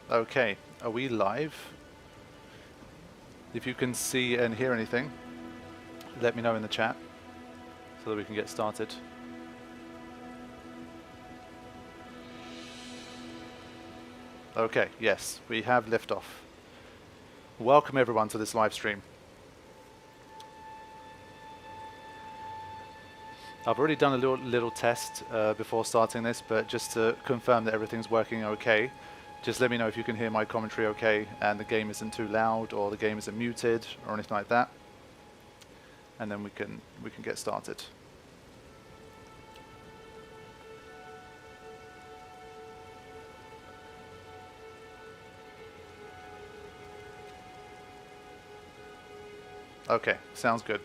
Okay, are we live? If you can see and hear anything, let me know in the chat so that we can get started. Okay, yes, we have liftoff. Welcome everyone to this live stream. I've already done a little test before starting this, but just to confirm that everything's working okay, just let me know if you can hear my commentary okay and the game isn't too loud or the game isn't muted or anything like that. And then we can get started. Okay, sounds good.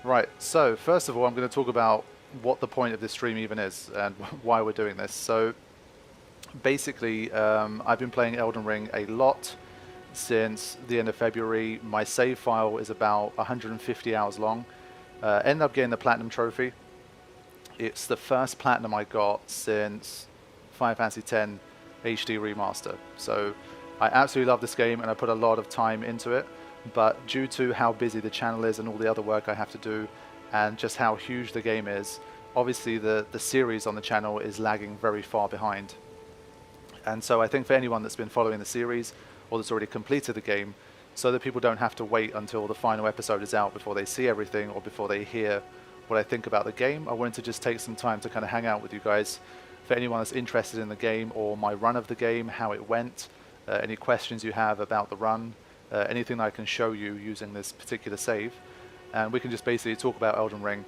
Right, so first of all I'm going to talk about what the point of this stream even is and why we're doing this. So basically I've been playing Elden Ring a lot since the end of February. My save file is about 150 hours long. Ended up getting the Platinum Trophy. It's the first Platinum I got since Final Fantasy X HD Remaster. So I absolutely love this game and I put a lot of time into it. But due to how busy the channel is and all the other work I have to do and just how huge the game is, obviously the series on the channel is lagging very far behind. And so I think for anyone that's been following the series or that's already completed the game, so that people don't have to wait until the final episode is out before they see everything or before they hear what I think about the game, I wanted to just take some time to kind of hang out with you guys. For anyone that's interested in the game or my run of the game, how it went, any questions you have about the run, anything I can show you using this particular save, and we can just basically talk about Elden Ring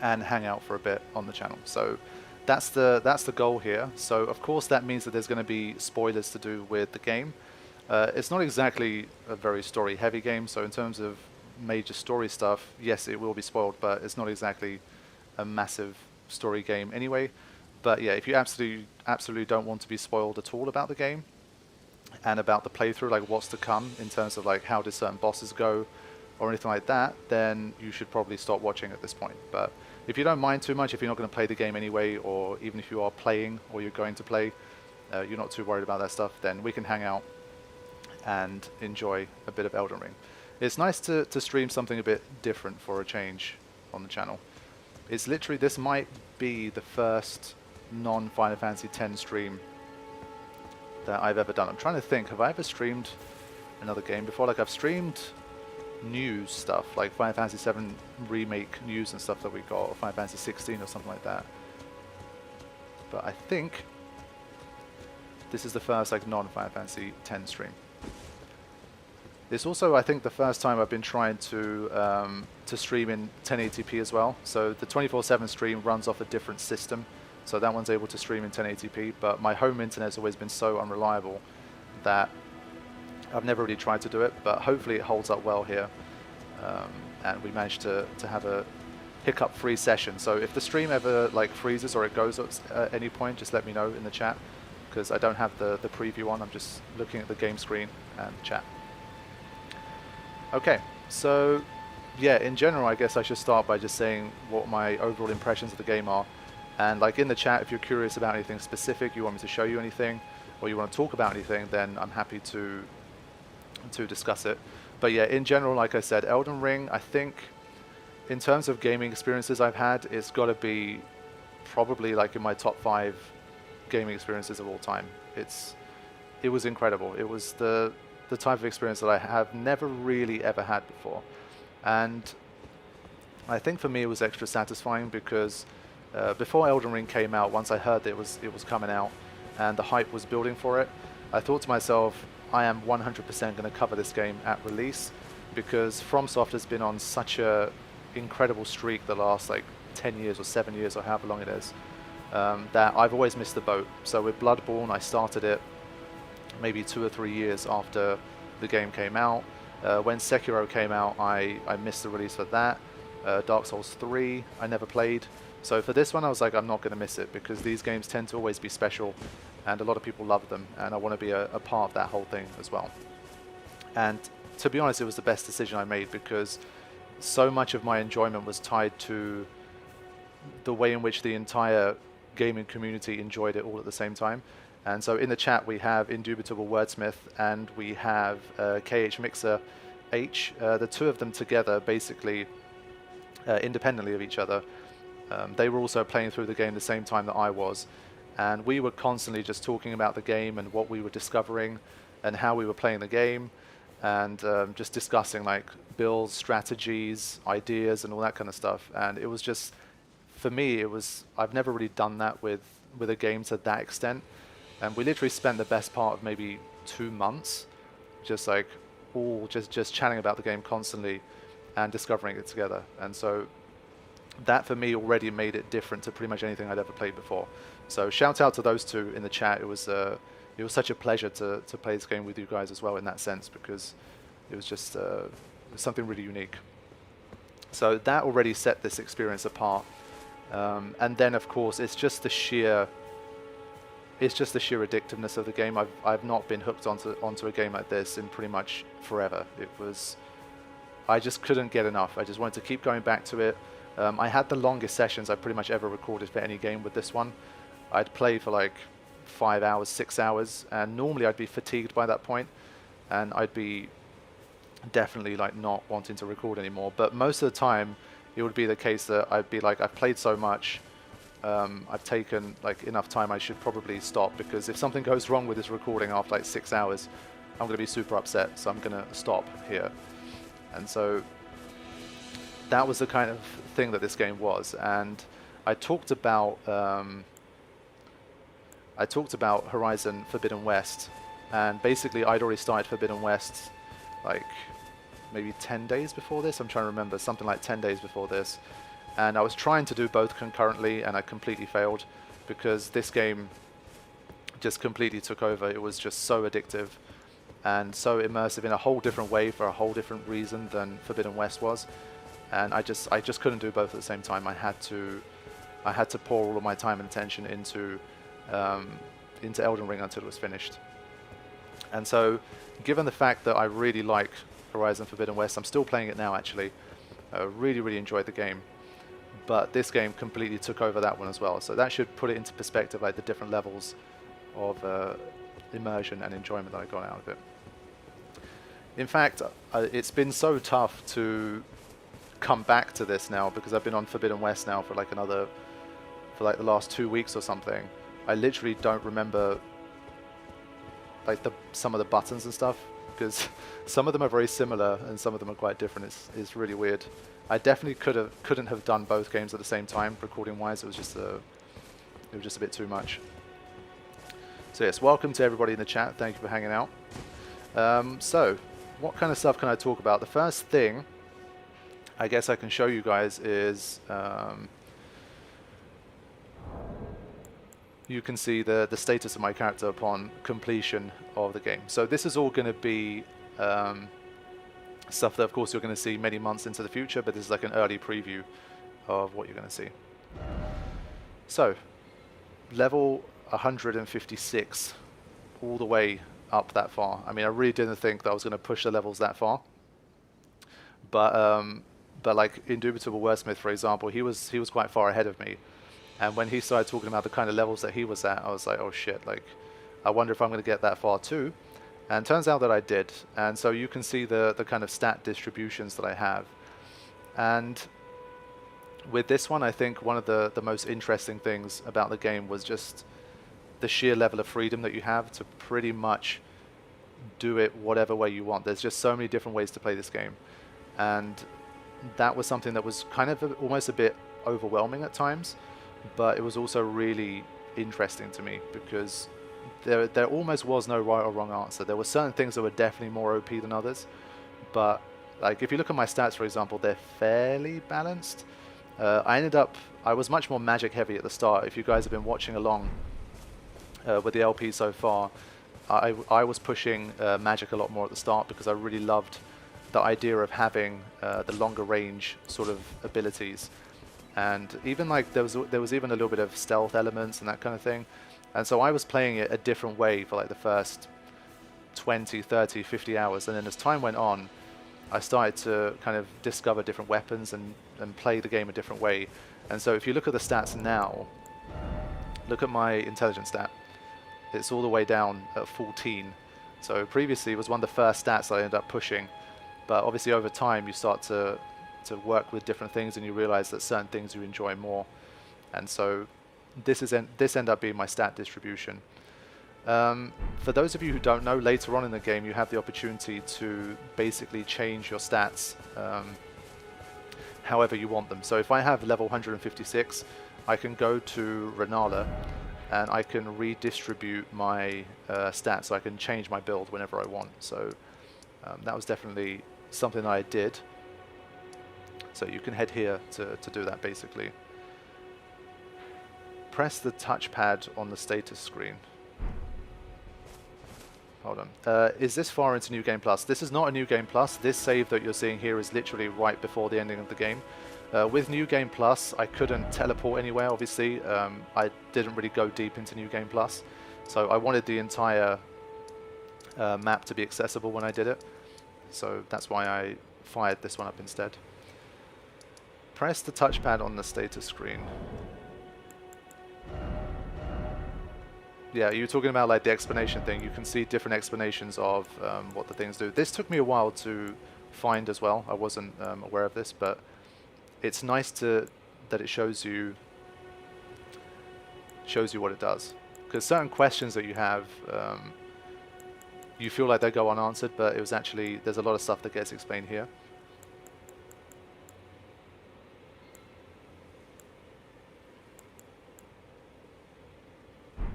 and hang out for a bit on the channel. So that's the goal here. So of course that means that there's going to be spoilers to do with the game. It's not exactly a very story heavy game, so in terms of major story stuff, yes, it will be spoiled, but it's not exactly a massive story game anyway. But yeah, if you absolutely don't want to be spoiled at all about the game and about the playthrough, like what's to come in terms of like how do certain bosses go or anything like that, then you should probably stop watching at this point. But if you don't mind too much, if you're not going to play the game anyway, or even if you are playing or you're going to play, you're not too worried about that stuff, then we can hang out and enjoy a bit of Elden Ring. It's nice to stream something a bit different for a change on the channel. It's literally, this might be the first non-Final Fantasy X stream that I've ever done. I'm trying to think, have I ever streamed another game before? Like I've streamed news stuff, like Final Fantasy VII Remake news and stuff that we got, or Final Fantasy 16 or something like that. But I think this is the first like non-Final Fantasy X stream. It's also, I think, the first time I've been trying to stream in 1080p as well. So the 24/7 stream runs off a different system. So that one's able to stream in 1080p, but my home internet's always been so unreliable that I've never really tried to do it, but hopefully it holds up well here. And we managed to have a hiccup-free session. So if the stream ever like freezes or it goes at any point, just let me know in the chat, because I don't have the preview on. I'm just looking at the game screen and the chat. Okay, so yeah, in general, I guess I should start by just saying what my overall impressions of the game are. And like in the chat, if you're curious about anything specific, you want me to show you anything, or you want to talk about anything, then I'm happy to discuss it. But yeah, in general, like I said, Elden Ring, I think in terms of gaming experiences I've had, it's got to be probably like in my top 5 gaming experiences of all time. It was incredible. It was the type of experience that I have never really ever had before. And I think for me it was extra satisfying because before Elden Ring came out, once I heard that it was coming out and the hype was building for it, I thought to myself, I am 100% going to cover this game at release, because FromSoft has been on such a incredible streak the last like 10 years or 7 years or however long it is, that I've always missed the boat. So with Bloodborne, I started it maybe 2 or 3 years after the game came out. When Sekiro came out, I missed the release for that. Dark Souls 3, I never played. So for this one, I was like, I'm not going to miss it, because these games tend to always be special, and a lot of people love them, and I want to be a part of that whole thing as well. And to be honest, it was the best decision I made, because so much of my enjoyment was tied to the way in which the entire gaming community enjoyed it all at the same time. And so in the chat we have Indubitable Wordsmith and we have KH Mixer H. The two of them together, basically independently of each other, they were also playing through the game the same time that I was, and we were constantly just talking about the game and what we were discovering and how we were playing the game, and just discussing like builds, strategies, ideas, and all that kind of stuff. And it was just, for me, I've never really done that with a game to that extent. And we literally spent the best part of maybe 2 months just like all just chatting about the game constantly and discovering it together. And so that for me already made it different to pretty much anything I'd ever played before. So shout out to those two in the chat. It was such a pleasure to play this game with you guys as well in that sense, because it was just something really unique. So that already set this experience apart. And then of course it's just the sheer addictiveness of the game. I've not been hooked onto a game like this in pretty much forever. I just couldn't get enough. I just wanted to keep going back to it. I had the longest sessions I pretty much ever recorded for any game with this one. I'd play for like 5 hours, 6 hours, and normally I'd be fatigued by that point, and I'd be definitely like not wanting to record anymore. But most of the time, it would be the case that I'd be like, I've played so much, I've taken like enough time, I should probably stop, because if something goes wrong with this recording after like 6 hours, I'm going to be super upset, so I'm going to stop here. And so that was the kind of thing that this game was. And I talked about Horizon Forbidden West, and basically I'd already started Forbidden West like maybe 10 days before this. I'm trying to remember, something like 10 days before this. And I was trying to do both concurrently, and I completely failed because this game just completely took over. It was just so addictive and so immersive in a whole different way for a whole different reason than Forbidden West was. And I just couldn't do both at the same time. I had to pour all of my time and attention into Elden Ring until it was finished. And so, given the fact that I really like Horizon Forbidden West, I'm still playing it now actually. I really enjoyed the game, but this game completely took over that one as well. So that should put it into perspective, like the different levels of immersion and enjoyment that I got out of it. In fact, it's been so tough to come back to this now, because I've been on Forbidden West now for like the last 2 weeks or something. I literally don't remember like some of the buttons and stuff, because some of them are very similar and some of them are quite different. It's really weird. I definitely couldn't have done both games at the same time, recording wise. It was just a bit too much. So yes, welcome to everybody in the chat. Thank you for hanging out. So what kind of stuff can I talk about? The first thing I guess I can show you guys is you can see the status of my character upon completion of the game. So this is all going to be stuff that of course you're going to see many months into the future, but this is like an early preview of what you're going to see. So level 156, all the way up that far. I mean, I really didn't think that I was going to push the levels that far, but like Indubitable Wordsmith, for example, he was quite far ahead of me. And when he started talking about the kind of levels that he was at, I was like, oh shit, like, I wonder if I'm going to get that far too. And turns out that I did. And so you can see the kind of stat distributions that I have. And with this one, I think one of the most interesting things about the game was just the sheer level of freedom that you have to pretty much do it whatever way you want. There's just so many different ways to play this game. And that was something that was kind of almost a bit overwhelming at times, but it was also really interesting to me, because there almost was no right or wrong answer. There were certain things that were definitely more OP than others, but like if you look at my stats, for example, they're fairly balanced. I was much more magic heavy at the start. If you guys have been watching along with the LP so far, I was pushing magic a lot more at the start, because I really loved the idea of having the longer range sort of abilities. And even like there was even a little bit of stealth elements and that kind of thing. And so I was playing it a different way for like the first 20, 30, 50 hours. And then as time went on, I started to kind of discover different weapons and play the game a different way. And so if you look at the stats now, look at my intelligence stat. It's all the way down at 14. So previously it was one of the first stats I ended up pushing, but obviously over time you start to work with different things and you realize that certain things you enjoy more. And so this ended up being my stat distribution. For those of you who don't know, later on in the game you have the opportunity to basically change your stats however you want them. So if I have level 156, I can go to Renala and I can redistribute my stats, so I can change my build whenever I want. So that was definitely something I did. So you can head here to do that basically. Press the touchpad on the status screen. Hold on. Is this far into New Game Plus? This is not a New Game Plus. This save that you're seeing here is literally right before the ending of the game. With New Game Plus, I couldn't teleport anywhere, obviously. I didn't really go deep into New Game Plus. So I wanted the entire map to be accessible when I did it. So that's why I fired this one up instead. Press the touchpad on the status screen. Yeah, you were talking about like the explanation thing. You can see different explanations of what the things do. This took me a while to find as well. I wasn't aware of this, but it's nice that it shows you what it does. Because certain questions that you have, you feel like they go unanswered, but it was actually, there's a lot of stuff that gets explained here.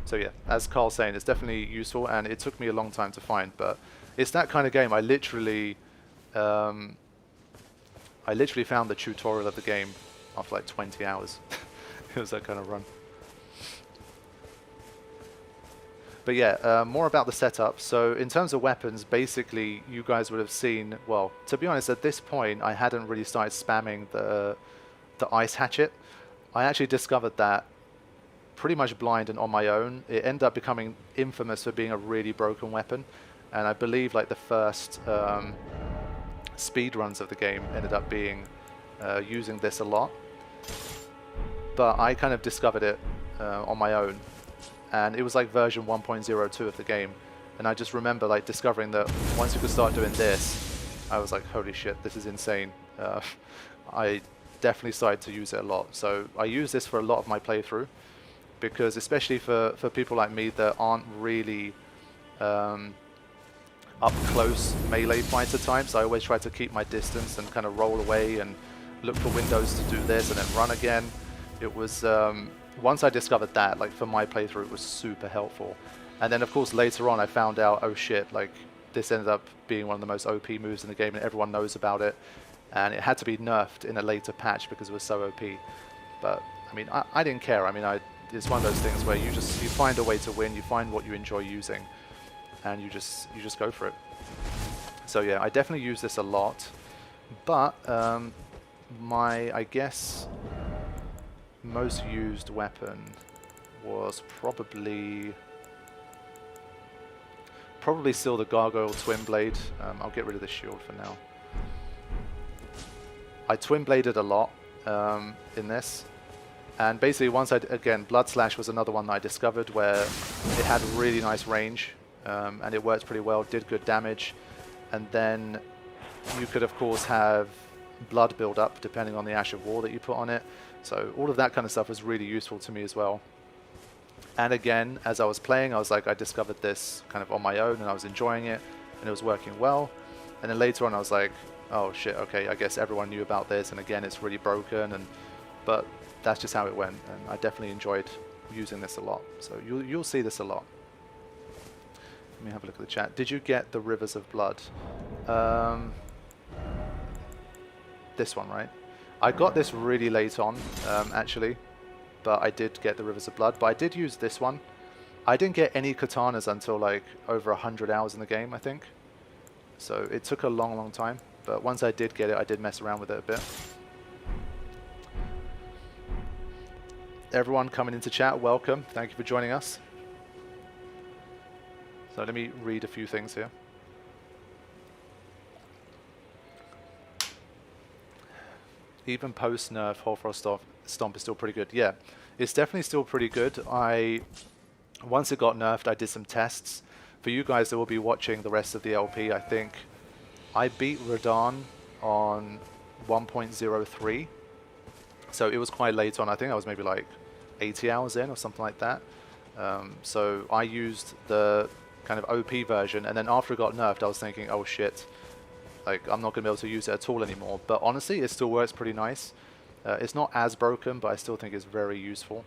So yeah, as Carl's saying, it's definitely useful, and it took me a long time to find, but it's that kind of game. I literally found the tutorial of the game after like 20 hours. It was that kind of run. But yeah, more about the setup. So in terms of weapons, basically you guys would have seen, well, to be honest, at this point I hadn't really started spamming the ice hatchet. I actually discovered that pretty much blind and on my own. It ended up becoming infamous for being a really broken weapon, and I believe like the first speed runs of the game ended up being using this a lot. But I kind of discovered it on my own, and it was like version 1.02 of the game, and I just remember like discovering that once you could start doing this, I was like, holy shit, this is insane. I definitely started to use it a lot. So I use this for a lot of my playthrough, because especially for people like me that aren't really up close melee fighter types, I always try to keep my distance and kind of roll away and look for windows to do this and then run again. It was, once I discovered that, like for my playthrough, it was super helpful. And then of course later on I found out, oh shit, like this ended up being one of the most OP moves in the game and everyone knows about it. And it had to be nerfed in a later patch because it was so OP. But I mean, I didn't care. I mean, it's one of those things where you find a way to win, you find what you enjoy using, and you just go for it. So yeah, I definitely use this a lot, but I guess most used weapon was probably still the Gargoyle Twin Blade. I'll get rid of the shield for now. I twin bladed a lot in this. And basically again, Blood Slash was another one that I discovered where it had really nice range, and it worked pretty well, did good damage. And then you could of course have blood build up depending on the Ash of War that you put on it. So all of that kind of stuff was really useful to me as well. And again, as I was playing, I was like, I discovered this kind of on my own and I was enjoying it and it was working well. And then later on I was like, oh shit, okay, I guess everyone knew about this, and again it's really broken, but that's just how it went, and I definitely enjoyed using this a lot. So you'll see this a lot. Let me have a look at the chat. Did you get the Rivers of Blood? This one, right? I got this really late on, actually, but I did get the Rivers of Blood. But I did use this one. I didn't get any katanas until like over 100 hours in the game, I think. So it took a long time. But once I did get it, I did mess around with it a bit. Everyone coming into chat, welcome. Thank you for joining us. So let me read a few things here. Even post-nerf, Hoarfrost Stomp is still pretty good. Yeah, It's definitely still pretty good. Once it got nerfed, I did some tests. For you guys that will be watching the rest of the LP, I think I beat Radahn on 1.03. So it was quite late on. I think I was maybe like 80 hours in or something like that. So I used the kind of OP version, and then after it got nerfed, I was thinking, oh shit, like I'm not going to be able to use it at all anymore. But honestly, it still works pretty nice. It's not as broken, but I still think it's very useful,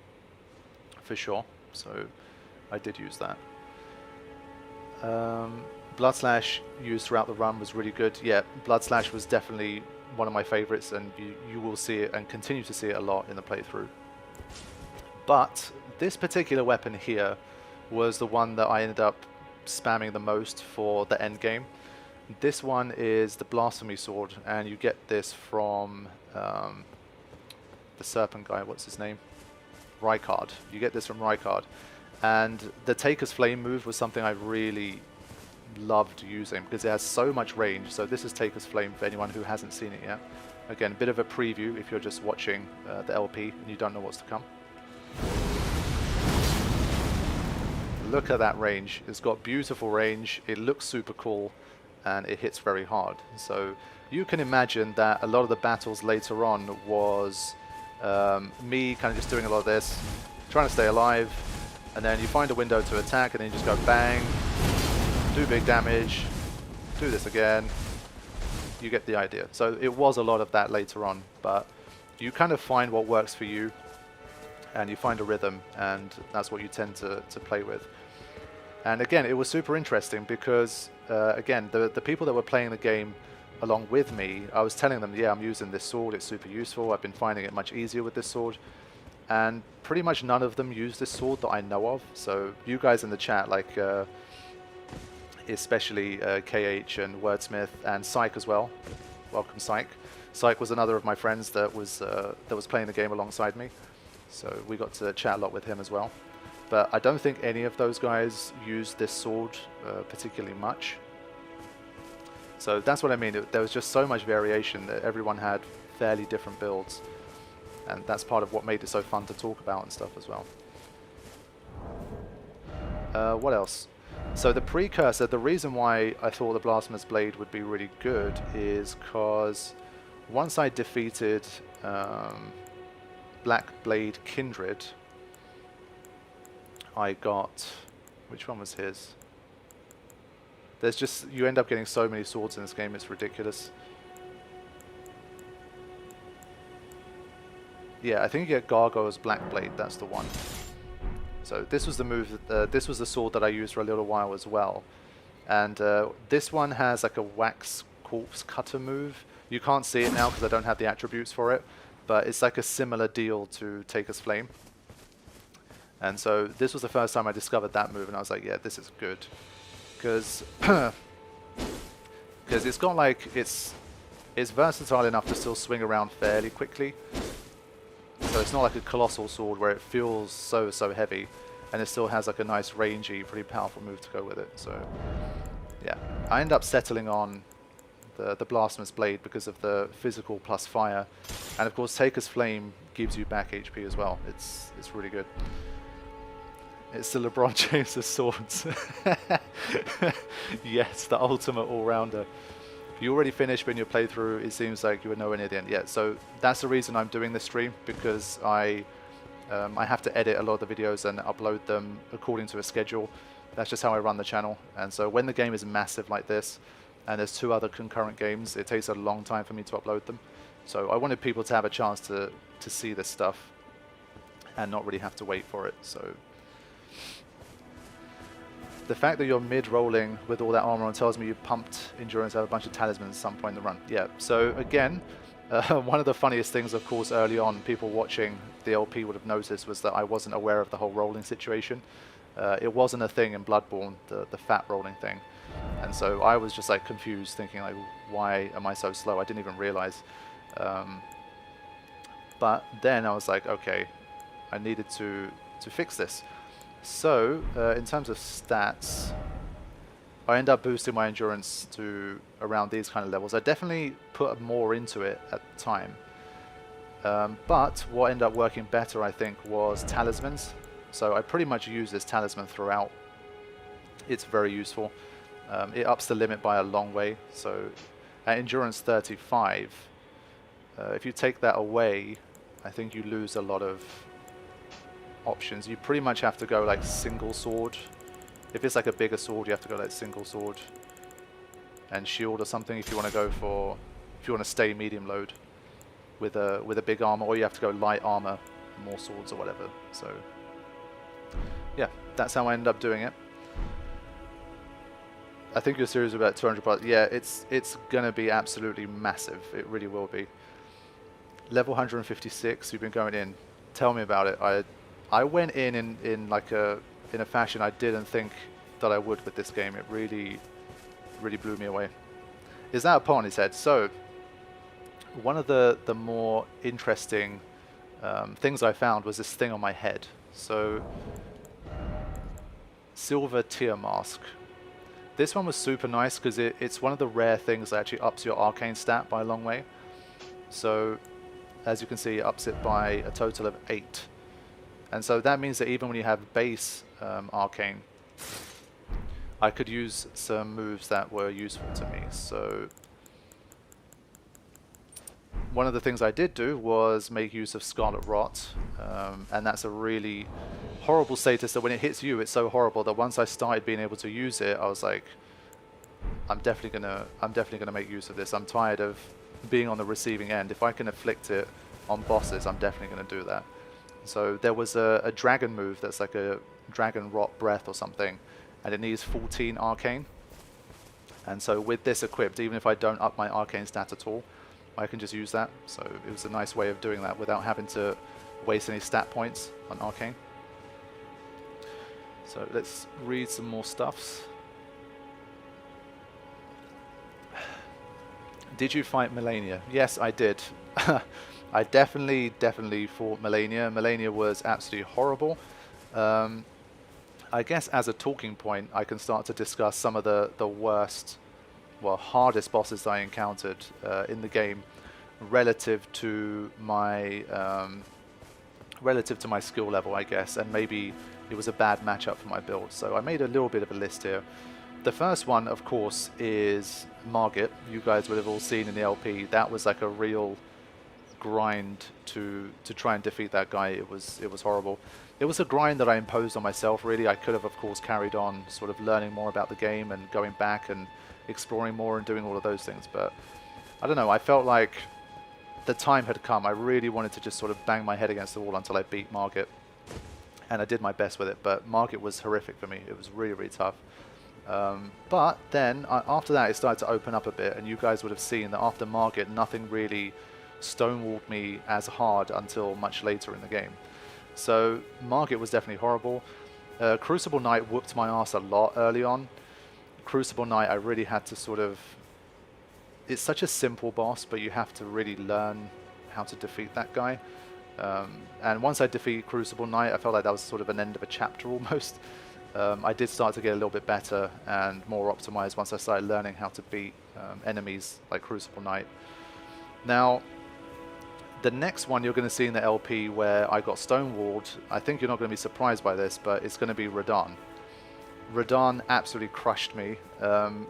for sure. So I did use that. Blood Slash used throughout the run was really good. Yeah, Blood Slash was definitely one of my favorites, and you will see it and continue to see it a lot in the playthrough. But this particular weapon here was the one that I ended up spamming the most for the end game. This one is the Blasphemy Sword, and you get this from the serpent guy, what's his name? Rykard. You get this from Rykard. And the Taker's Flame move was something I really loved using because it has so much range. So this is Taker's Flame for anyone who hasn't seen it yet. Again, a bit of a preview if you're just watching the LP and you don't know what's to come. Look at that range. It's got beautiful range, it looks super cool, and it hits very hard. So you can imagine that a lot of the battles later on was me kind of just doing a lot of this, trying to stay alive, and then you find a window to attack, and then you just go bang, do big damage, do this again. You get the idea. So it was a lot of that later on, but you kind of find what works for you, and you find a rhythm, and that's what you tend to play with. And again, it was super interesting because, again, the people that were playing the game along with me, I was telling them, yeah, I'm using this sword, it's super useful, I've been finding it much easier with this sword. And pretty much none of them use this sword that I know of. So you guys in the chat, like especially KH and Wordsmith and Psych as well. Welcome, Psych. Psych was another of my friends that was playing the game alongside me. So we got to chat a lot with him as well. But I don't think any of those guys use this sword particularly much. So that's what I mean. There was just so much variation that everyone had fairly different builds. And that's part of what made it so fun to talk about and stuff as well. What else? So the Precursor, the reason why I thought the Blasphemous Blade would be really good is because once I defeated Black Blade Kindred, I got... which one was his? There's just... you end up getting so many swords in this game, it's ridiculous. Yeah, I think you get Gargoyle's Black Blade, that's the one. So this was the move, this was the sword that I used for a little while as well. And this one has like a wax corpse cutter move. You can't see it now because I don't have the attributes for it, but it's like a similar deal to Taker's Flame. And so this was the first time I discovered that move, and I was like, yeah, this is good. Because it's got like, it's versatile enough to still swing around fairly quickly. So it's not like a colossal sword where it feels so heavy, and it still has like a nice rangy, pretty powerful move to go with it. So yeah, I end up settling on the Blasphemous Blade because of the physical plus fire, and of course Taker's Flame gives you back HP as well. It's really good. It's the LeBron James of swords. Yes, the ultimate all-rounder. You already finished in your playthrough, it seems like you were nowhere near the end yet. So that's the reason I'm doing this stream, because I have to edit a lot of the videos and upload them according to a schedule. That's just how I run the channel. And so when the game is massive like this, and there's 2 other concurrent games, it takes a long time for me to upload them. So I wanted people to have a chance to see this stuff and not really have to wait for it. So the fact that you're mid-rolling with all that armor on tells me you pumped endurance out of a bunch of talismans at some point in the run. Yeah, so again, one of the funniest things, of course, early on, people watching the LP would have noticed, was that I wasn't aware of the whole rolling situation. It wasn't a thing in Bloodborne, the fat rolling thing. And so I was just like confused, thinking like, why am I so slow? I didn't even realize. But then I was like, okay, I needed to fix this. So, in terms of stats, I end up boosting my endurance to around these kind of levels. I definitely put more into it at the time. But what ended up working better, I think, was talismans. So I pretty much use this talisman throughout. It's very useful. It ups the limit by a long way. So at endurance 35, if you take that away, I think you lose a lot of options. You pretty much have to go like single sword. If it's like a bigger sword, you have to go like single sword and shield or something. If you want to go for, if you want to stay medium load with a big armor, or you have to go light armor, more swords or whatever. So yeah, that's how I ended up doing it. I think your series is about 200 parts. Yeah, it's gonna be absolutely massive. It really will be. Level 156. You've been going in. Tell me about it. I went in like a fashion I didn't think that I would with this game. It really blew me away. Is that a pot on his head? So one of the more interesting things I found was this thing on my head. So silver tier mask. This one was super nice because it's one of the rare things that actually ups your arcane stat by a long way. So as you can see, it ups it by a total of 8. And so that means that even when you have base arcane, I could use some moves that were useful to me. So one of the things I did do was make use of Scarlet Rot, and that's a really horrible status that when it hits you, it's so horrible that once I started being able to use it, I was like, I'm definitely gonna make use of this. I'm tired of being on the receiving end. If I can afflict it on bosses, I'm definitely gonna do that. So there was a dragon move that's like a dragon rot breath or something, and it needs 14 arcane. And so with this equipped, even if I don't up my arcane stat at all, I can just use that. So it was a nice way of doing that without having to waste any stat points on arcane. So let's read some more stuffs. Did you fight Melania? Yes, I did. I definitely fought Melania. Melania was absolutely horrible. I guess as a talking point, I can start to discuss some of the worst, well, hardest bosses I encountered in the game relative to my skill level, I guess, and maybe it was a bad matchup for my build. So I made a little bit of a list here. The first one, of course, is Margit. You guys would have all seen in the LP. That was like a real grind to try and defeat that guy. It was horrible. It was a grind that I imposed on myself, really. I could have, of course, carried on sort of learning more about the game and going back and exploring more and doing all of those things. But I don't know, I felt like the time had come. I really wanted to just sort of bang my head against the wall until I beat Margit. And I did my best with it, but Margit was horrific for me. It was really tough. But then, after that, it started to open up a bit, and you guys would have seen that after Margit, nothing really stonewalled me as hard until much later in the game. So Margit was definitely horrible. Crucible Knight whooped my ass a lot early on. Crucible Knight, I really had to sort of... It's such a simple boss, but you have to really learn how to defeat that guy. And once I defeated Crucible Knight, I felt like that was sort of an end of a chapter almost. I did start to get a little bit better and more optimized once I started learning how to beat enemies like Crucible Knight. Now, the next one you're going to see in the LP where I got stonewalled, I think you're not going to be surprised by this, but it's going to be Radahn. Radahn absolutely crushed me.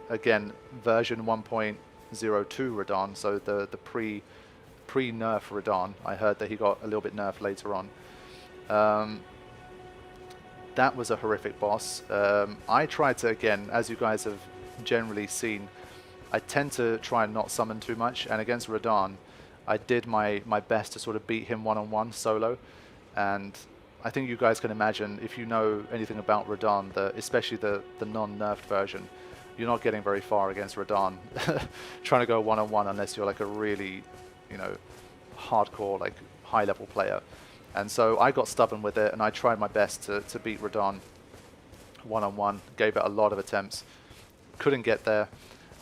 Again, version 1.02 Radahn, so the pre-nerf Radahn. I heard that he got a little bit nerfed later on. That was a horrific boss. I tried to, again, as you guys have generally seen, I tend to try and not summon too much, and against Radahn, I did my best to sort of beat him one-on-one solo, and I think you guys can imagine, if you know anything about Radahn, especially the non-nerfed version, you're not getting very far against Radahn trying to go one-on-one unless you're like a really, you know, hardcore, like high-level player. And so I got stubborn with it, and I tried my best to beat Radahn one-on-one, gave it a lot of attempts, couldn't get there.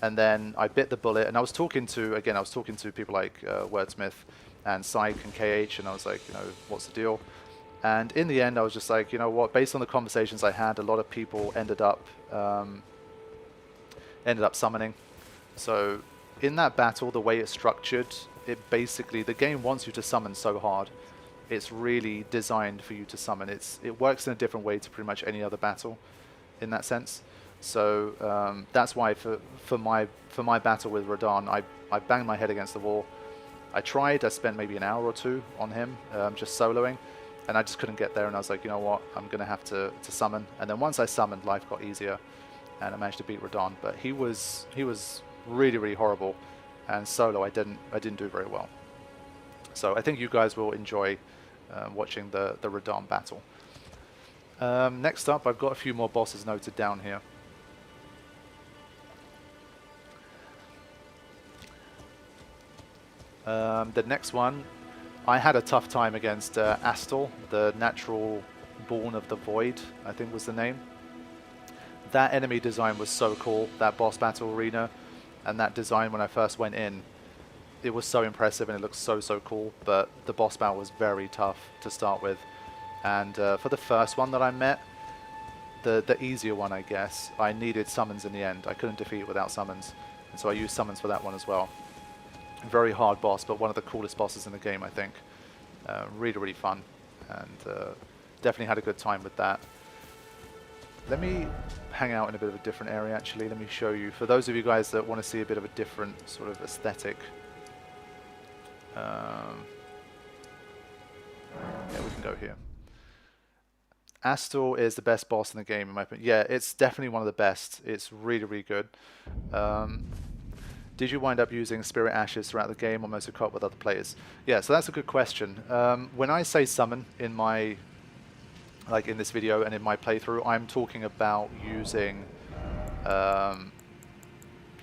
And then I bit the bullet, and I was talking to people like Wordsmith and Syke and KH, and I was like, you know, what's the deal? And in the end, I was just like, you know what, based on the conversations I had, a lot of people ended up summoning. So in that battle, the way it's structured, it basically, the game wants you to summon so hard. It's really designed for you to summon. It works in a different way to pretty much any other battle in that sense. So that's why for my battle with Radahn, I banged my head against the wall. I spent maybe an hour or two on him, just soloing, and I just couldn't get there, and I was like, you know what, I'm going to have to summon. And then once I summoned, life got easier, and I managed to beat Radahn. But he was really, really horrible, and solo I didn't do very well. So I think you guys will enjoy watching the Radahn battle. Next up, I've got a few more bosses noted down here. The next one, I had a tough time against Astal, the natural born of the void, I think was the name. That enemy design was so cool, that boss battle arena, and that design when I first went in, it was so impressive and it looked so cool, but the boss battle was very tough to start with. And for the first one that I met, the easier one I guess, I needed summons in the end. I couldn't defeat it without summons, and so I used summons for that one as well. Very hard boss, but one of the coolest bosses in the game, I think. Really, really fun, and definitely had a good time with that. Let me hang out in a bit of a different area, actually. Let me show you, for those of you guys that want to see a bit of a different sort of aesthetic. Yeah, we can go here. Astal is the best boss in the game, in my opinion. Yeah, it's definitely one of the best. It's really, really good. Did you wind up using Spirit Ashes throughout the game or mostly co-op with other players? Yeah, so that's a good question. When I say summon in my, like in this video and in my playthrough, I'm talking about using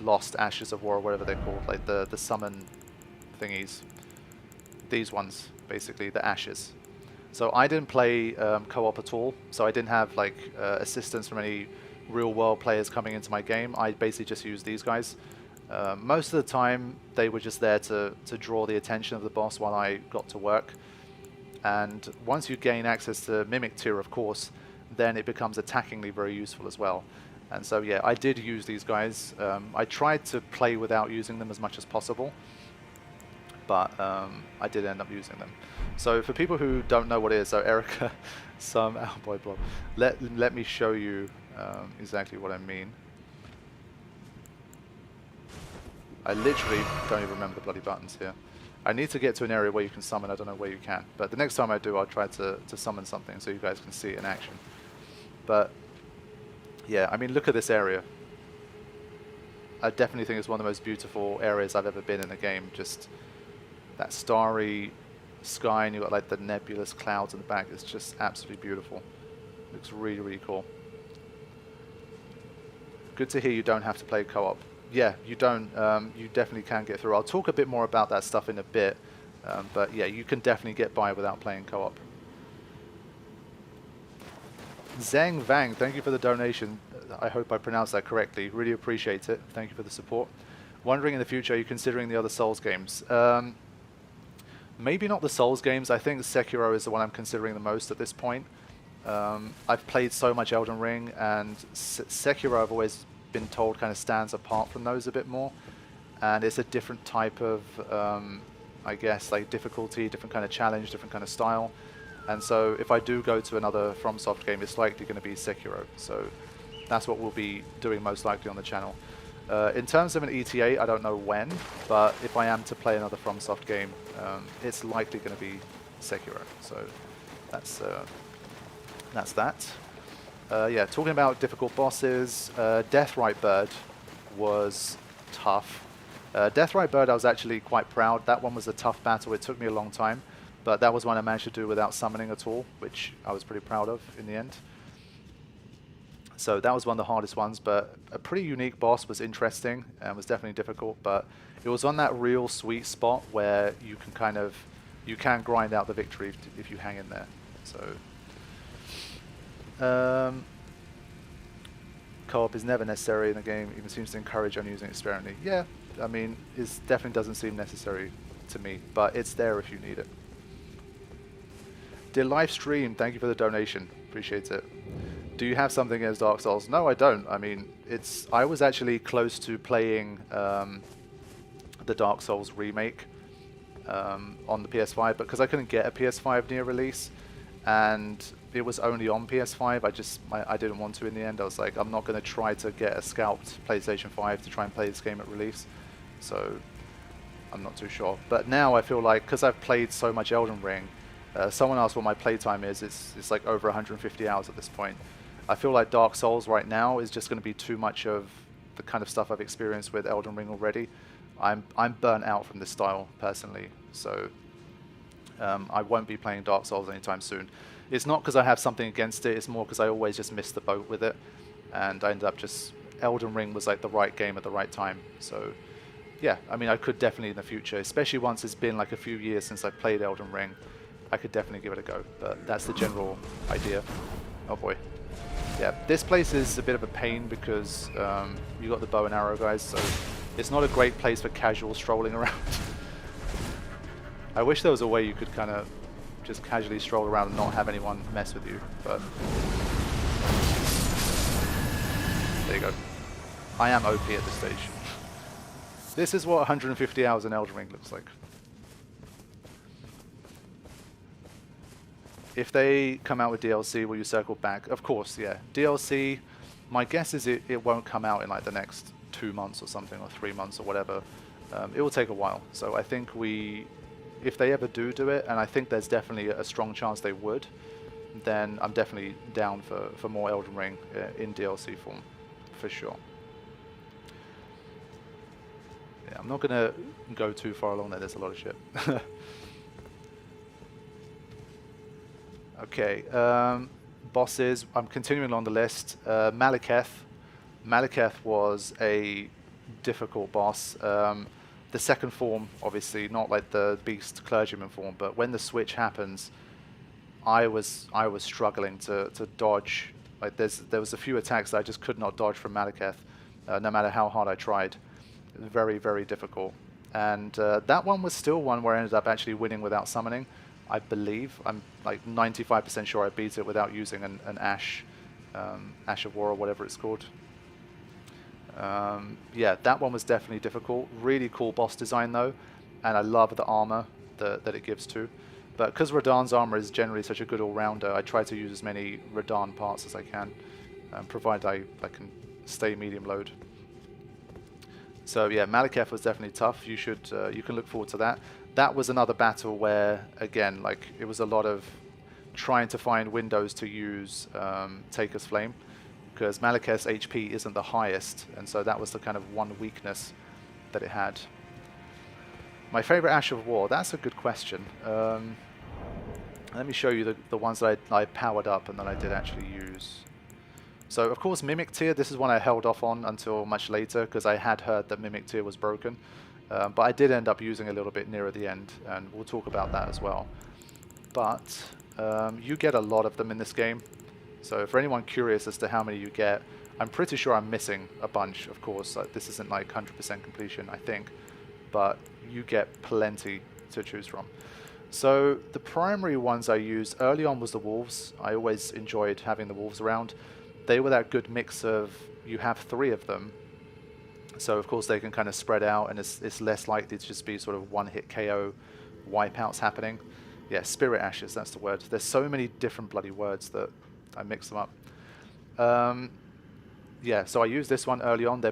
Lost Ashes of War or whatever they're called, like the summon thingies. These ones, basically, the Ashes. So I didn't play co-op at all, so I didn't have like assistance from any real-world players coming into my game. I basically just used these guys. Most of the time, they were just there to draw the attention of the boss while I got to work. And once you gain access to Mimic Tier, of course, then it becomes attackingly very useful as well. And so, yeah, I did use these guys. I tried to play without using them as much as possible, but I did end up using them. So for people who don't know what it is, so Erica, oh boy, Blob, let me show you exactly what I mean. I literally don't even remember the bloody buttons here. I need to get to an area where you can summon. I don't know where you can. But the next time I do, I'll try to summon something so you guys can see it in action. But, yeah, I mean, look at this area. I definitely think it's one of the most beautiful areas I've ever been in a game. Just that starry sky, and you've got like the nebulous clouds in the back. It's just absolutely beautiful. Looks really, really cool. Good to hear you don't have to play co-op. Yeah, you don't. You definitely can get through. I'll talk a bit more about that stuff in a bit. But yeah, you can definitely get by without playing co-op. Zeng Vang, thank you for the donation. I hope I pronounced that correctly. Really appreciate it. Thank you for the support. Wondering in the future, are you considering the other Souls games? Maybe not the Souls games. I think Sekiro is the one I'm considering the most at this point. I've played so much Elden Ring, and Sekiro I've always been told kind of stands apart from those a bit more, and it's a different type of I guess like difficulty, different kind of challenge, different kind of style. And so if I do go to another FromSoft game, it's likely going to be Sekiro. So that's what we'll be doing most likely on the channel. In terms of an ETA, I don't know when, but if I am to play another FromSoft game, it's likely going to be Sekiro. So that's that. Yeah, talking about difficult bosses, Deathrite Bird was tough. Deathrite Bird, I was actually quite proud. That one was a tough battle. It took me a long time, but that was one I managed to do without summoning at all, which I was pretty proud of in the end. So that was one of the hardest ones, but a pretty unique boss, was interesting and was definitely difficult, but it was on that real sweet spot where you can kind of, you can grind out the victory if you hang in there. So co-op is never necessary in the game, even seems to encourage on using it sparingly. Yeah, I mean, it definitely doesn't seem necessary to me, but it's there if you need it. Dear live stream, thank you for the donation, appreciate it. Do you have something against Dark Souls? No, I don't. I mean, I was actually close to playing the Dark Souls remake on the PS5, but because I couldn't get a PS5 near release, and it was only on PS5, I didn't want to in the end. I was like, I'm not going to try to get a scalped PlayStation 5 to try and play this game at release, so I'm not too sure. But now I feel like, because I've played so much Elden Ring, someone asked what my playtime is, it's like over 150 hours at this point. I feel like Dark Souls right now is just going to be too much of the kind of stuff I've experienced with Elden Ring already. I'm burnt out from this style personally, so I won't be playing Dark Souls anytime soon. It's not because I have something against it, it's more because I always just miss the boat with it, and I ended up just... Elden Ring was like the right game at the right time, so yeah, I mean, I could definitely in the future, especially once it's been like a few years since I played Elden Ring, I could definitely give it a go, but that's the general idea. Oh boy. Yeah, this place is a bit of a pain because you got the bow and arrow guys, so it's not a great place for casual strolling around. I wish there was a way you could kind of just casually stroll around and not have anyone mess with you, but there you go. I am OP at this stage. This is what 150 hours in Elden Ring looks like. If they come out with DLC, will you circle back? Of course, yeah. DLC, my guess is it won't come out in like the next 2 months or something, or 3 months or whatever. It will take a while. So I think if they ever do it, and I think there's definitely a strong chance they would, then I'm definitely down for more Elden Ring in DLC form, for sure. Yeah, I'm not going to go too far along there, there's a lot of shit. Okay, bosses, I'm continuing along the list. Malekith. Malekith was a difficult boss. The second form, obviously, not like the beast clergyman form, but when the switch happens, I was struggling to dodge. Like there was a few attacks that I just could not dodge from Malekith, no matter how hard I tried. It was very, very difficult. And that one was still one where I ended up actually winning without summoning, I believe. I'm like 95% sure I beat it without using an Ash of War or whatever it's called. Yeah, that one was definitely difficult. Really cool boss design though, and I love the armor that it gives too. But because Radahn's armor is generally such a good all-rounder, I try to use as many Radahn parts as I can, provided I can stay medium load. So yeah, Malekith was definitely tough. You can look forward to that. That was another battle where, again, like it was a lot of trying to find windows to use Taker's Flame, because Malekith's HP isn't the highest, and so that was the kind of one weakness that it had. My favorite Ash of War, that's a good question. Let me show you the ones that I powered up and that I did actually use. So of course Mimic Tear, this is one I held off on until much later because I had heard that Mimic Tear was broken. But I did end up using a little bit nearer the end, and we'll talk about that as well. But you get a lot of them in this game. So for anyone curious as to how many you get, I'm pretty sure I'm missing a bunch, of course. This isn't like 100% completion, I think. But you get plenty to choose from. So the primary ones I used early on was the wolves. I always enjoyed having the wolves around. They were that good mix of, you have 3 of them, so of course they can kind of spread out, and it's less likely to just be sort of one-hit KO wipeouts happening. Yeah, Spirit Ashes, that's the word. There's so many different bloody words that I mix them up. Yeah, so I used this one early on. They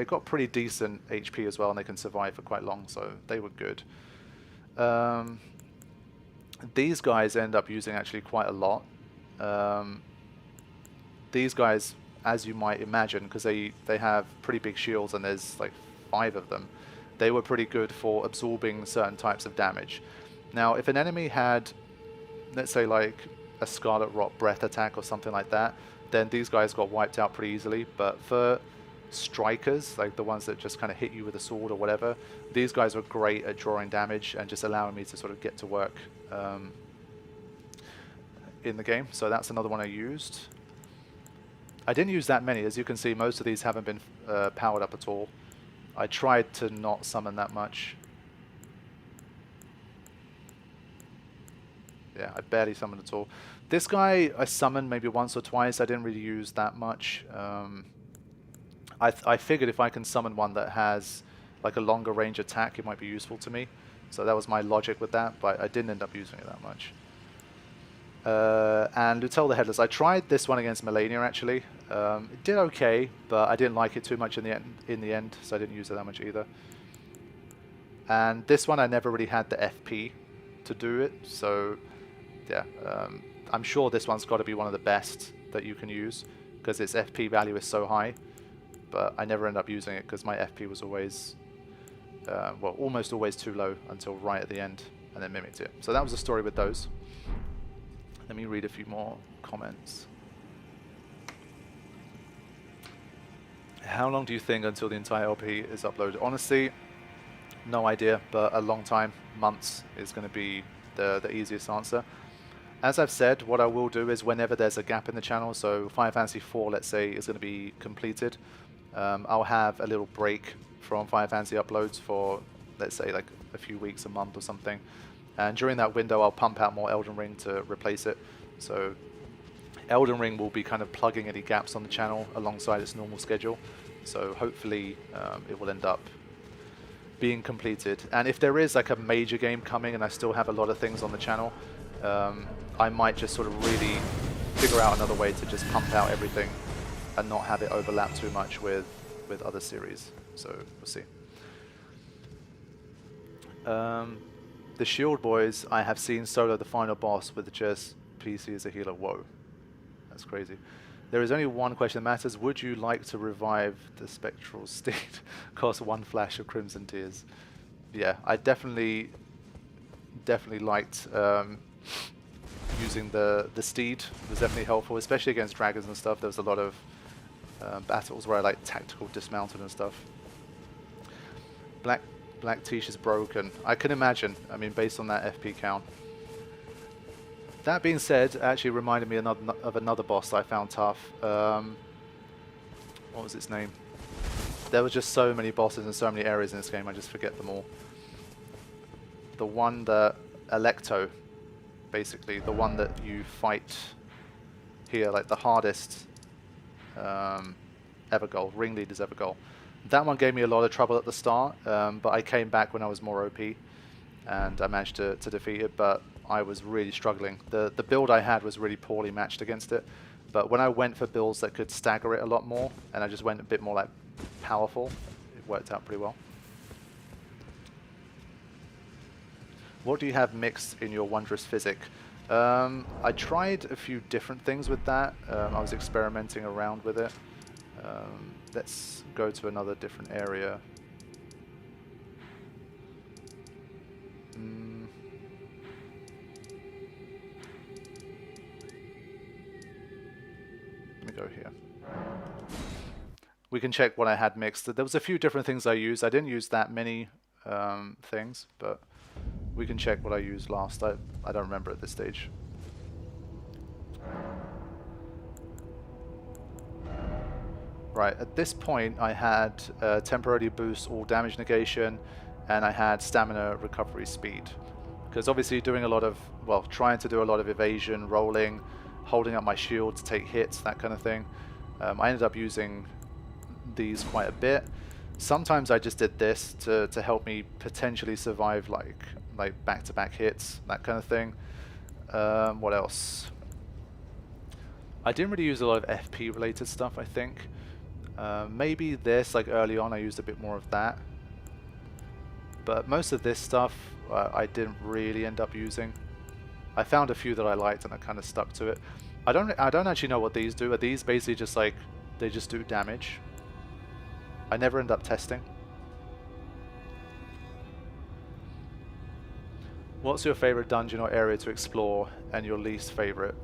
got pretty decent HP as well, and they can survive for quite long, so they were good. These guys end up using actually quite a lot. These guys, as you might imagine, because they have pretty big shields and there's like 5 of them, they were pretty good for absorbing certain types of damage. Now, if an enemy had, let's say like a Scarlet Rot breath attack or something like that, then these guys got wiped out pretty easily. But for strikers, like the ones that just kind of hit you with a sword or whatever, these guys were great at drawing damage and just allowing me to sort of get to work in the game. So that's another one I used. I didn't use that many. As you can see, most of these haven't been powered up at all. I tried to not summon that much. Yeah, I barely summoned at all. This guy I summoned maybe once or twice. I didn't really use that much. I figured if I can summon one that has like a longer range attack, it might be useful to me. So that was my logic with that, but I didn't end up using it that much. And Lutel the Headless, I tried this one against Melania actually. It did okay, but I didn't like it too much in the end, so I didn't use it that much either. And this one I never really had the FP to do it, so yeah, I'm sure this one's got to be one of the best that you can use because its FP value is so high, but I never end up using it because my FP was always, well, almost always too low until right at the end, and then mimicked it. So that was the story with those. Let me read a few more comments. How long do you think until the entire LP is uploaded? Honestly, no idea, but a long time. Months is going to be the easiest answer. As I've said, what I will do is whenever there's a gap in the channel, so Final Fantasy IV, let's say, is going to be completed, I'll have a little break from Final Fantasy uploads for, let's say, like a few weeks, a month or something. And during that window, I'll pump out more Elden Ring to replace it. So Elden Ring will be kind of plugging any gaps on the channel alongside its normal schedule. So hopefully it will end up being completed. And if there is like a major game coming and I still have a lot of things on the channel, I might just sort of really figure out another way to just pump out everything and not have it overlap too much with other series. So we'll see. The Shield Boys, I have seen solo the final boss with just PC as a healer. Whoa, that's crazy. There is only one question that matters. Would you like to revive the Spectral Steed? Cost one flash of Crimson Tears. Yeah, I definitely liked using the Steed. It was definitely helpful, especially against dragons and stuff. There was a lot of battles where I like tactical dismounted and stuff. Black Tish is broken. I can imagine. I mean, based on that FP count. That being said, it actually reminded me of another boss that I found tough. What was its name? There were just so many bosses and so many areas in this game, I just forget them all. The one that... Electo, basically. The one that you fight here, like the hardest ever goal, Ringleader's ever goal. That one gave me a lot of trouble at the start, but I came back when I was more OP, and I managed to defeat it, but I was really struggling. The build I had was really poorly matched against it, but when I went for builds that could stagger it a lot more, and I just went a bit more like powerful, it worked out pretty well. What do you have mixed in your Wondrous Physic? I tried a few different things with that. I was experimenting around with it. Let's go to another different area. Let me go here. We can check what I had mixed. There was a few different things I used. I didn't use that many things, but we can check what I used last. I don't remember at this stage. Right, at this point I had temporarily boost all damage negation, and I had stamina recovery speed. Because obviously doing a lot of, well, trying to do a lot of evasion, rolling, holding up my shield to take hits, that kind of thing. I ended up using these quite a bit. Sometimes I just did this to help me potentially survive like back-to-back hits, that kind of thing. What else? I didn't really use a lot of FP related stuff, I think. Maybe this, like early on I used a bit more of that. But most of this stuff I didn't really end up using. I found a few that I liked and I kind of stuck to it. I don't actually know what these do. Are these basically just like, they just do damage? I never end up testing. What's your favorite dungeon or area to explore and your least favorite?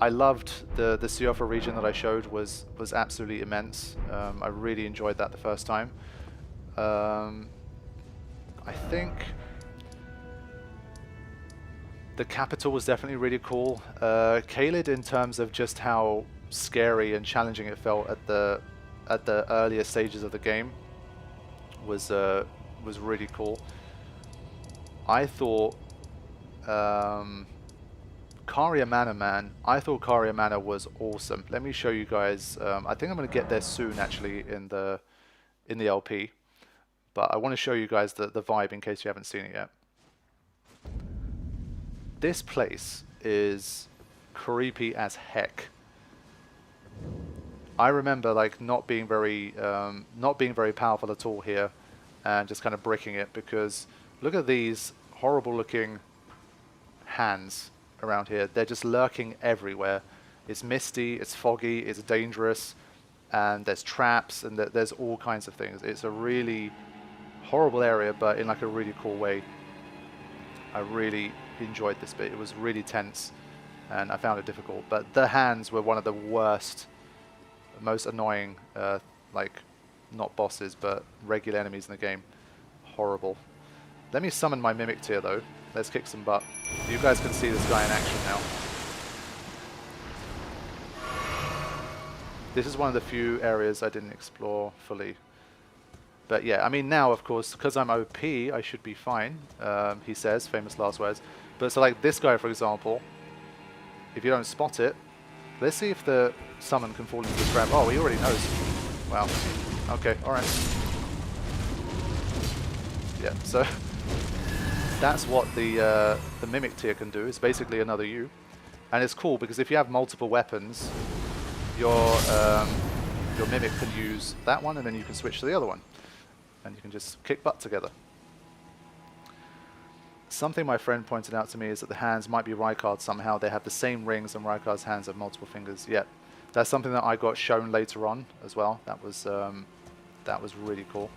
I loved the Siofra region that I showed was absolutely immense. I really enjoyed that the first time. I think the capital was definitely really cool. Caelid, in terms of just how scary and challenging it felt at the earlier stages of the game, was really cool. I thought Caria Manor, man. I thought Caria Manor was awesome. Let me show you guys. I think I'm going to get there soon, actually, in the LP. but I want to show you guys the vibe in case you haven't seen it yet. This place is creepy as heck. I remember like not being very powerful at all here, and just kind of bricking it, because look at these horrible looking hands around here. They're just lurking everywhere. It's misty, it's foggy, it's dangerous, and there's traps, and there's all kinds of things. It's a really horrible area, but in like a really cool way. I really enjoyed this bit. It was really tense, and I found it difficult. But the hands were one of the worst, most annoying, like, not bosses, but regular enemies in the game. Horrible. Let me summon my Mimic tier, though. Let's kick some butt. You guys can see this guy in action now. This is one of the few areas I didn't explore fully. But yeah, I mean now, of course, because I'm OP, I should be fine, he says, famous last words. But so like this guy, for example, if you don't spot it, let's see if the summon can fall into the trap. Oh, he already knows. Wow. Okay, alright. Yeah, so that's what the Mimic tier can do. It's basically another you. And it's cool because if you have multiple weapons, your Mimic can use that one, and then you can switch to the other one. And you can just kick butt together. Something my friend pointed out to me is that the hands might be Rykard's somehow. They have the same rings, and Rykard's hands have multiple fingers. Yeah, that's something that I got shown later on as well. That was really cool.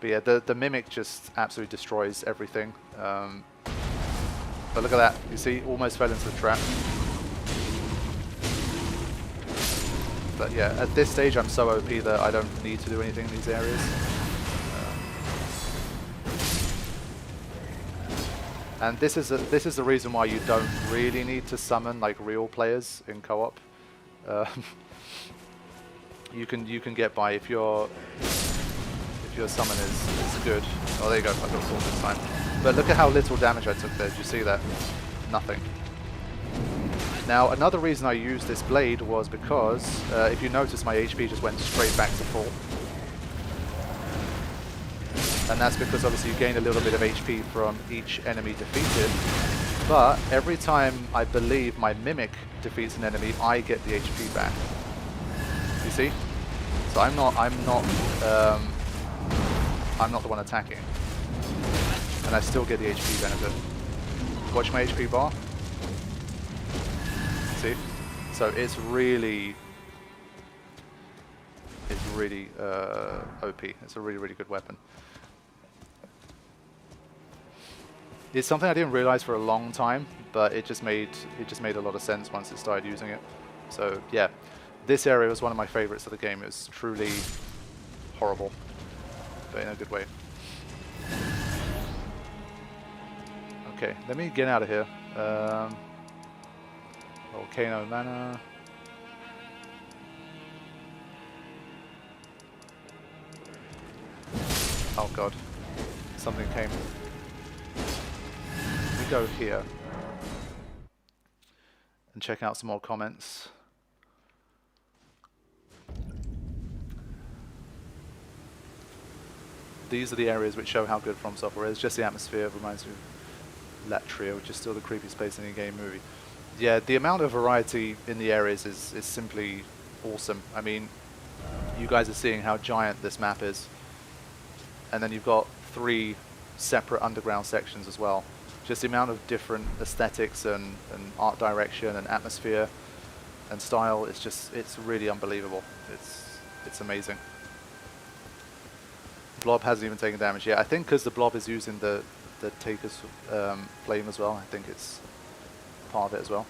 But yeah, the Mimic just absolutely destroys everything. But look at that. You see, almost fell into the trap. But yeah, at this stage I'm so OP that I don't need to do anything in these areas. And this is the reason why you don't really need to summon like real players in co-op. You can get by if your summon is good. Oh, there you go. I got caught this time. But look at how little damage I took there. Did you see that? Nothing. Now, another reason I used this blade was because, if you notice, my HP just went straight back to full. And that's because obviously you gain a little bit of HP from each enemy defeated. But every time I believe my Mimic defeats an enemy, I get the HP back. You see? So I'm not the one attacking. And I still get the HP benefit. Watch my HP bar. See? So it's really OP. It's a really good weapon. It's something I didn't realize for a long time, but it just made a lot of sense once it started using it. So yeah, this area was one of my favorites of the game. It was truly horrible, but in a good way. Okay, let me get out of here. Volcano Mana. Oh god, something came. We go here and check out some more comments. These are the areas which show how good From Software is. Just the atmosphere reminds me of Latria, which is still the creepiest place in any game movie. Yeah, the amount of variety in the areas is simply awesome. I mean, you guys are seeing how giant this map is. And then you've got 3 separate underground sections as well. Just the amount of different aesthetics and art direction and atmosphere and style, it's really unbelievable. It's amazing. Blob hasn't even taken damage yet. I think because the Blob is using the Taker's flame as well. I think it's part of it as well.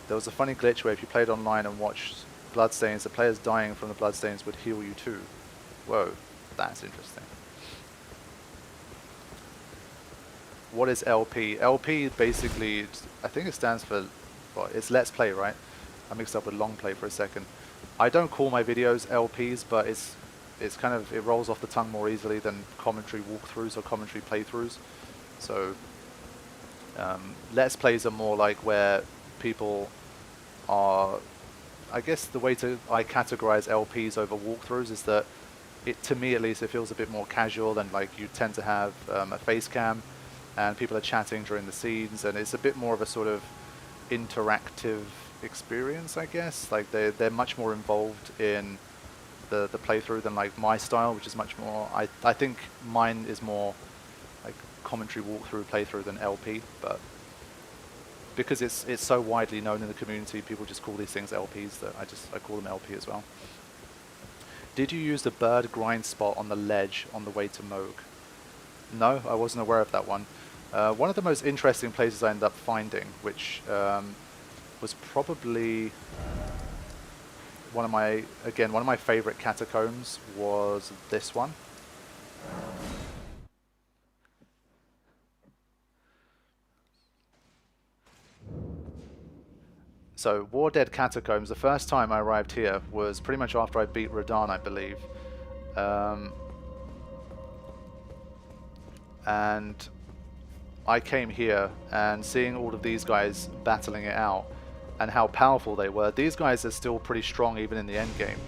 There was a funny glitch where if you played online and watched bloodstains, the players dying from the bloodstains would heal you too. Whoa, that's interesting. What is LP? LP basically, I think it stands for, well, it's Let's Play, right? I mixed up with Long Play for a second. I don't call my videos LPs, but it's kind of, it rolls off the tongue more easily than commentary walkthroughs or commentary playthroughs. So Let's Plays are more like where people are, I guess the way I categorize LPs over walkthroughs is that to me at least, it feels a bit more casual, and like you tend to have a face cam, and people are chatting during the scenes, and it's a bit more of a sort of interactive experience, I guess. Like they're much more involved in the playthrough than like my style, which is much more. I think mine is more like commentary walkthrough playthrough than LP, but because it's so widely known in the community, people just call these things LPs that I call them LP as well. Did you use the bird grind spot on the ledge on the way to Moog? No, I wasn't aware of that one. One of the most interesting places I ended up finding, which was probably one of my favorite catacombs, was this one. So, Dead Catacombs, the first time I arrived here was pretty much after I beat Radahn, I believe. And I came here and seeing all of these guys battling it out and how powerful they were. These guys are still pretty strong even in the end game.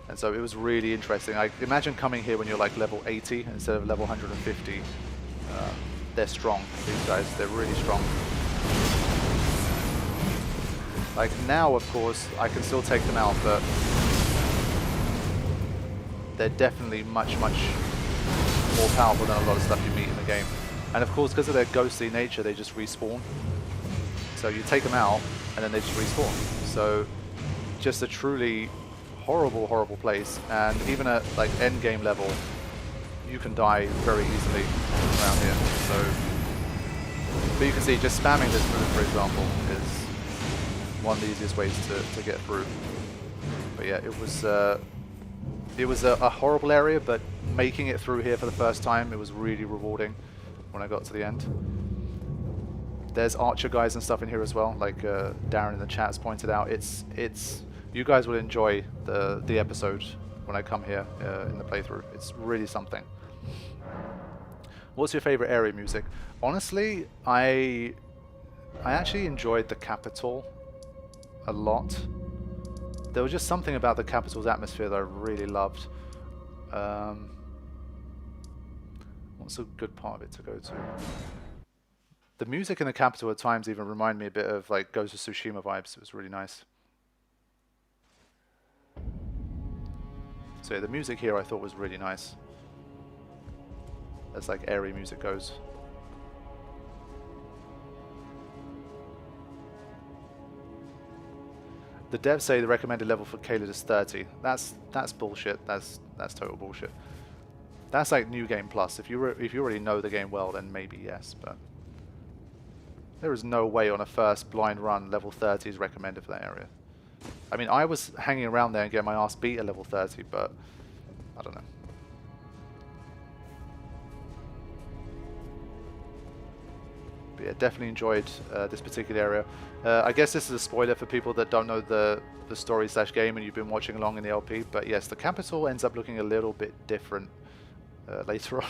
And so it was really interesting. I imagine coming here when you're like level 80 instead of level 150. They're strong, these guys. They're really strong. Like now, of course, I can still take them out, but they're definitely much, much more powerful than a lot of stuff you meet in the game. And of course, because of their ghostly nature, they just respawn. So you take them out, and then they just respawn. So just a truly horrible, horrible place. And even at like end game level, you can die very easily around here. So, but you can see just spamming this move, for example, is one of the easiest ways to get through. But yeah, it was a horrible area, but making it through here for the first time, it was really rewarding when I got to the end. There's archer guys and stuff in here as well, like Darren in the chat has pointed out. It's you guys will enjoy the episode when I come here in the playthrough. It's really something. What's your favorite area music? Honestly, I actually enjoyed the Capital a lot. There was just something about the Capital's atmosphere that I really loved. What's a good part of it to go to? The music in the Capital at times even remind me a bit of like Ghost of Tsushima vibes. It was really nice. So yeah, the music here I thought was really nice. As like airy music goes. The devs say the recommended level for Caelid is 30. That's bullshit. That's total bullshit. That's like New Game Plus. If you already know the game well, then maybe yes, but there is no way on a first blind run level 30 is recommended for that area. I mean, I was hanging around there and getting my ass beat at level 30, but I don't know. But yeah, definitely enjoyed this particular area. I guess this is a spoiler for people that don't know the story / game and you've been watching along in the LP. But yes, the Capital ends up looking a little bit different later on.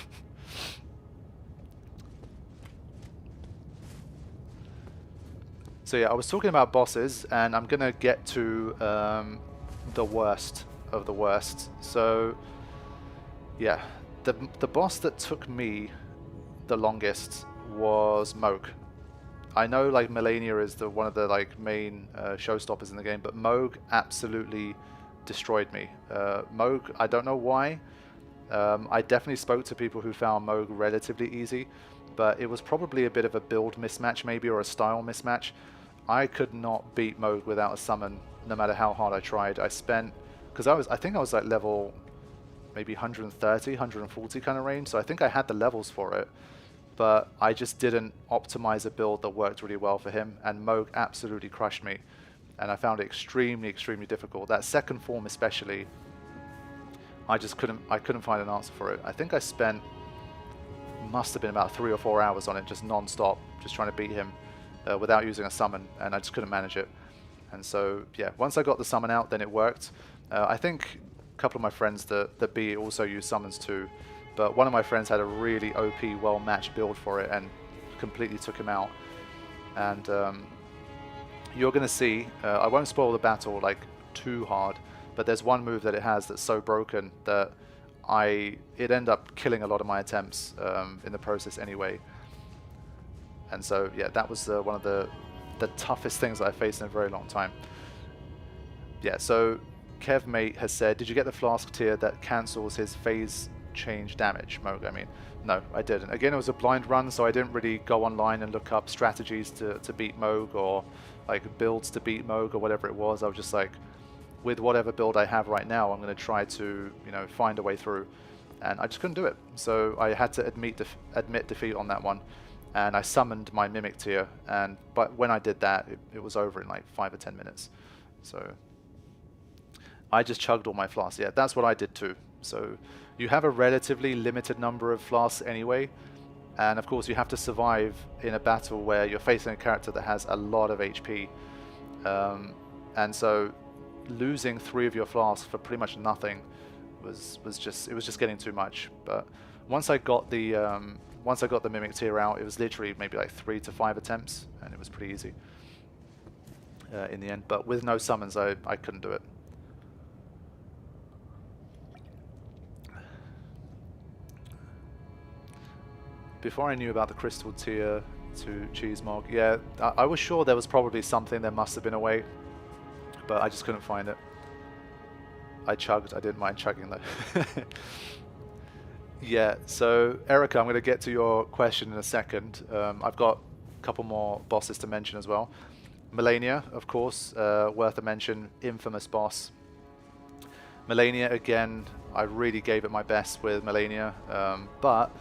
So yeah, I was talking about bosses, and I'm gonna get to the worst of the worst. So yeah, the boss that took me the longest was Moog. I know like Melania is one of the like main showstoppers in the game, but Moog absolutely destroyed me. Moog, I don't know why. I definitely spoke to people who found Moog relatively easy, but it was probably a bit of a build mismatch maybe, or a style mismatch. I could not beat Moog without a summon, no matter how hard I tried. I spent, because I think I was like level maybe 130, 140 kind of range, so I think I had the levels for it, but I just didn't optimize a build that worked really well for him, and Moog absolutely crushed me, and I found it extremely, extremely difficult. That second form especially, I couldn't find an answer for it. I think I spent, must have been about 3 or 4 hours on it, just non-stop, just trying to beat him without using a summon, and I just couldn't manage it. And so, yeah, once I got the summon out, then it worked. I think a couple of my friends that beat it also use summons too, but one of my friends had a really OP, well-matched build for it and completely took him out. And you're going to see, I won't spoil the battle like too hard, but there's one move that it has that's so broken that it ended up killing a lot of my attempts in the process anyway. And so yeah, that was one of the toughest things that I faced in a very long time. Yeah, so KevMate has said, did you get the flask tier that cancels his phase change damage, Moog? I mean, no, I didn't. Again, it was a blind run, so I didn't really go online and look up strategies to beat Moog, or like builds to beat Moog, or whatever it was. I was just like, with whatever build I have right now, I'm going to try to, you know, find a way through. And I just couldn't do it. So I had to admit defeat on that one. And I summoned my Mimic tier, but when I did that, it was over in like 5 or 10 minutes. So I just chugged all my flasks. Yeah, that's what I did too. So you have a relatively limited number of flasks anyway, and of course you have to survive in a battle where you're facing a character that has a lot of HP, and so losing 3 of your flasks for pretty much nothing was just getting too much. But once I got the Mimic tier out, it was literally maybe like 3 to 5 attempts, and it was pretty easy in the end. But with no summons, I couldn't do it. Before I knew about the crystal tier to Cheesemog, yeah, I was sure there was probably something, there must have been a way, but I just couldn't find it. I chugged, I didn't mind chugging though. Yeah, so Erica, I'm going to get to your question in a second. I've got a couple more bosses to mention as well. Melania, of course, worth a mention, infamous boss. Melania, again, I really gave it my best with Melania, but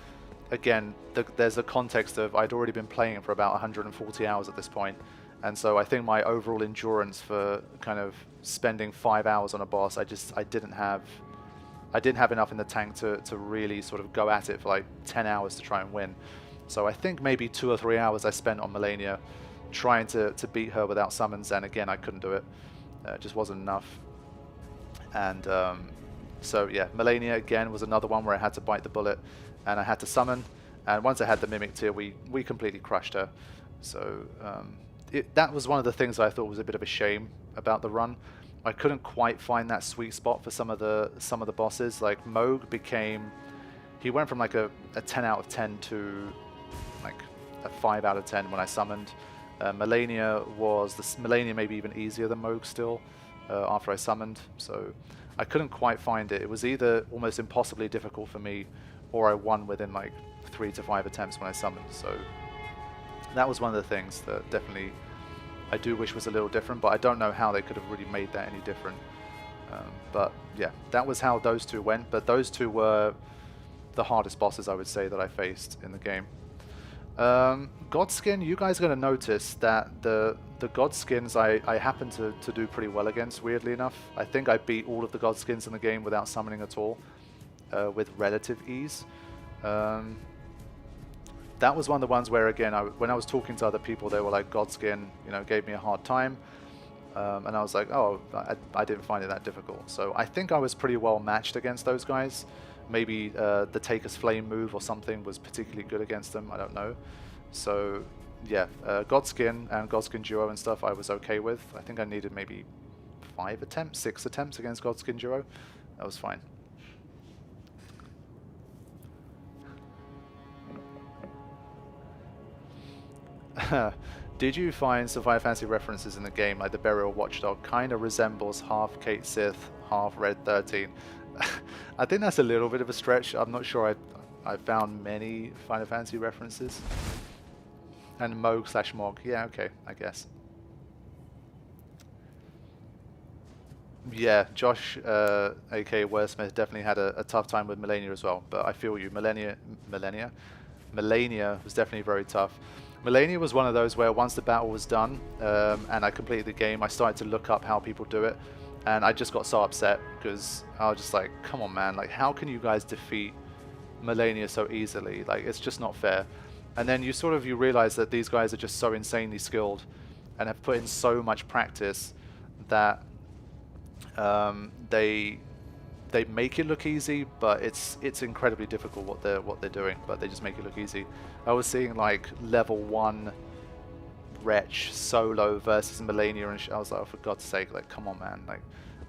again, there's a context of I'd already been playing it for about 140 hours at this point, and so I think my overall endurance for kind of spending 5 hours on a boss, I didn't have enough in the tank to really sort of go at it for like 10 hours to try and win. So I think maybe 2 or 3 hours I spent on Melania trying to beat her without summons, and again I couldn't do it. It just wasn't enough. And so yeah, Melania again was another one where I had to bite the bullet and I had to summon, and once I had the Mimic tier, we completely crushed her. So that was one of the things I thought was a bit of a shame about the run. I couldn't quite find that sweet spot for some of the bosses. Like Moog he went from like a 10 out of 10 to like a 5 out of 10 when I summoned. Melania maybe even easier than Moog still after I summoned. So I couldn't quite find it. It was either almost impossibly difficult for me, or I won within like 3 to 5 attempts when I summoned. So that was one of the things that definitely I do wish was a little different, but I don't know how they could have really made that any different. But yeah, that was how those two went, but those two were the hardest bosses I would say that I faced in the game. Godskin, you guys are going to notice that the Godskins I happen to do pretty well against, weirdly enough. I think I beat all of the Godskins in the game without summoning at all, with relative ease. That was one of the ones where, again, when I was talking to other people, they were like, Godskin, you know, gave me a hard time. And I was like, oh, I didn't find it that difficult. So I think I was pretty well matched against those guys. Maybe the Taker's Flame move or something was particularly good against them, I don't know. So yeah, Godskin and Godskin Duo and stuff I was okay with. I think I needed maybe 6 attempts against Godskin Duo. That was fine. Did you find some Final Fantasy references in the game, like the Burial Watchdog kind of resembles half Kate Sith, half Red 13? I think that's a little bit of a stretch. I'm not sure I found many Final Fantasy references. And Moog/Mog, yeah, okay, I guess. Yeah, Josh, aka Wordsmith, definitely had a tough time with Melania as well, but I feel you. Melania was definitely very tough. Melania was one of those where once the battle was done and I completed the game, I started to look up how people do it, and I just got so upset because I was just like, come on man, like how can you guys defeat Melania so easily? Like it's just not fair. And then you realize that these guys are just so insanely skilled and have put in so much practice that they make it look easy, but it's incredibly difficult what they're doing, but they just make it look easy. I was seeing like level 1 Wretch solo versus Melania, and I was like, oh, for God's sake, like come on man, like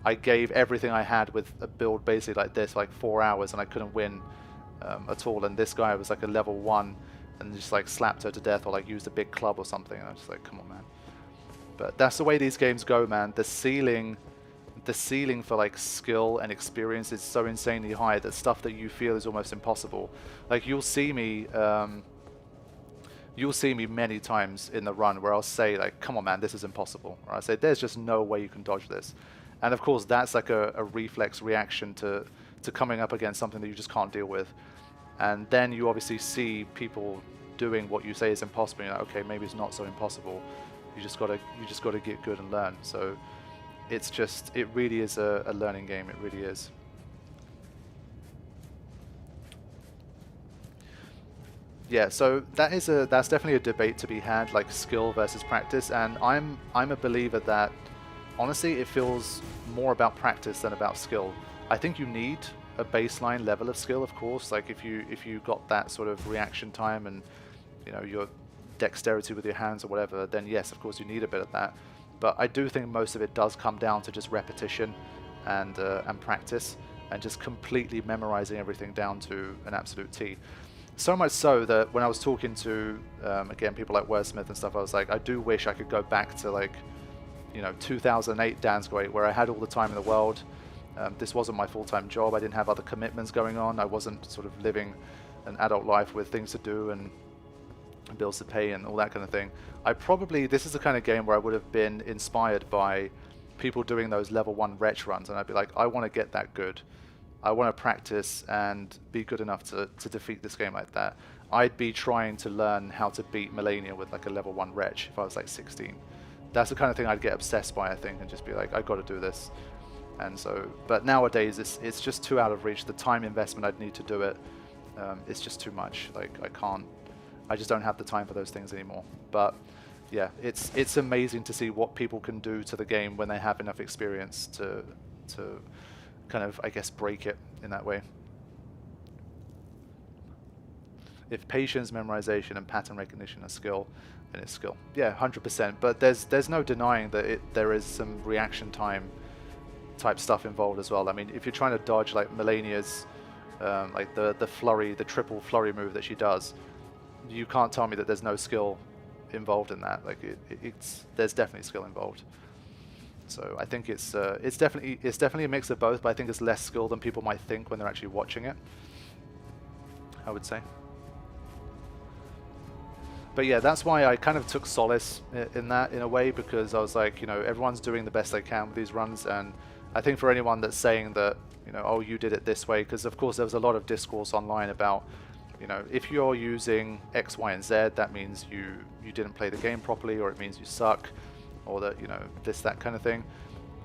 I gave everything I had with a build basically like this, like 4 hours, and I couldn't win at all. And this guy was like a level 1 and just like slapped her to death, or like used a big club or something. And I was just like, come on, man. But that's the way these games go, man. The ceiling for like skill and experience is so insanely high that stuff that you feel is almost impossible. Like you'll see me many times in the run where I'll say like, come on, man, this is impossible. Or I'll say, there's just no way you can dodge this. And of course, that's like a reflex reaction to coming up against something that you just can't deal with. And then you obviously see people doing what you say is impossible. You're like, okay, maybe it's not so impossible. You just gotta get good and learn. So it really is a learning game. It really is. Yeah, so that's definitely a debate to be had, like skill versus practice. And I'm a believer that honestly, it feels more about practice than about skill. I think you need a baseline level of skill, of course. Like if you got that sort of reaction time and your dexterity with your hands or whatever, then yes, of course you need a bit of that. But I do think most of it does come down to just repetition and practice, and just completely memorizing everything down to an absolute T. So much so that when I was talking to again people like Wordsmith and stuff, I was like, I do wish I could go back to like 2008 Dansquate, where I had all the time in the world. This wasn't my full-time job. I didn't have other commitments going on. I wasn't sort of living an adult life with things to do and bills to pay and all that kind of thing. This is the kind of game where I would have been inspired by people doing those level 1 retch runs, and I'd be like, I want to get that good. I want to practice and be good enough to defeat this game like that. I'd be trying to learn how to beat Melania with like a level 1 retch if I was like 16. That's the kind of thing I'd get obsessed by, I think, and just be like, I got to do this. And so, but nowadays it's just too out of reach. The time investment I'd need to do it, it's just too much. Like I just don't have the time for those things anymore. But yeah, it's amazing to see what people can do to the game when they have enough experience to kind of, I guess, break it in that way. If patience, memorization, and pattern recognition are skill, then it's skill. Yeah, 100%. But there's no denying that there is some reaction time type stuff involved as well. I mean, if you're trying to dodge like Melania's, like the flurry, the triple flurry move that she does, you can't tell me that there's no skill involved in that. Like there's definitely skill involved. So I think it's definitely a mix of both, but I think it's less skill than people might think when they're actually watching it, I would say. But yeah, that's why I kind of took solace in that in a way, because I was like, everyone's doing the best they can with these runs, and I think for anyone that's saying that, oh, you did it this way, because of course there was a lot of discourse online about, if you're using X, Y, and Z, that means you didn't play the game properly, or it means you suck, or that, this, that kind of thing.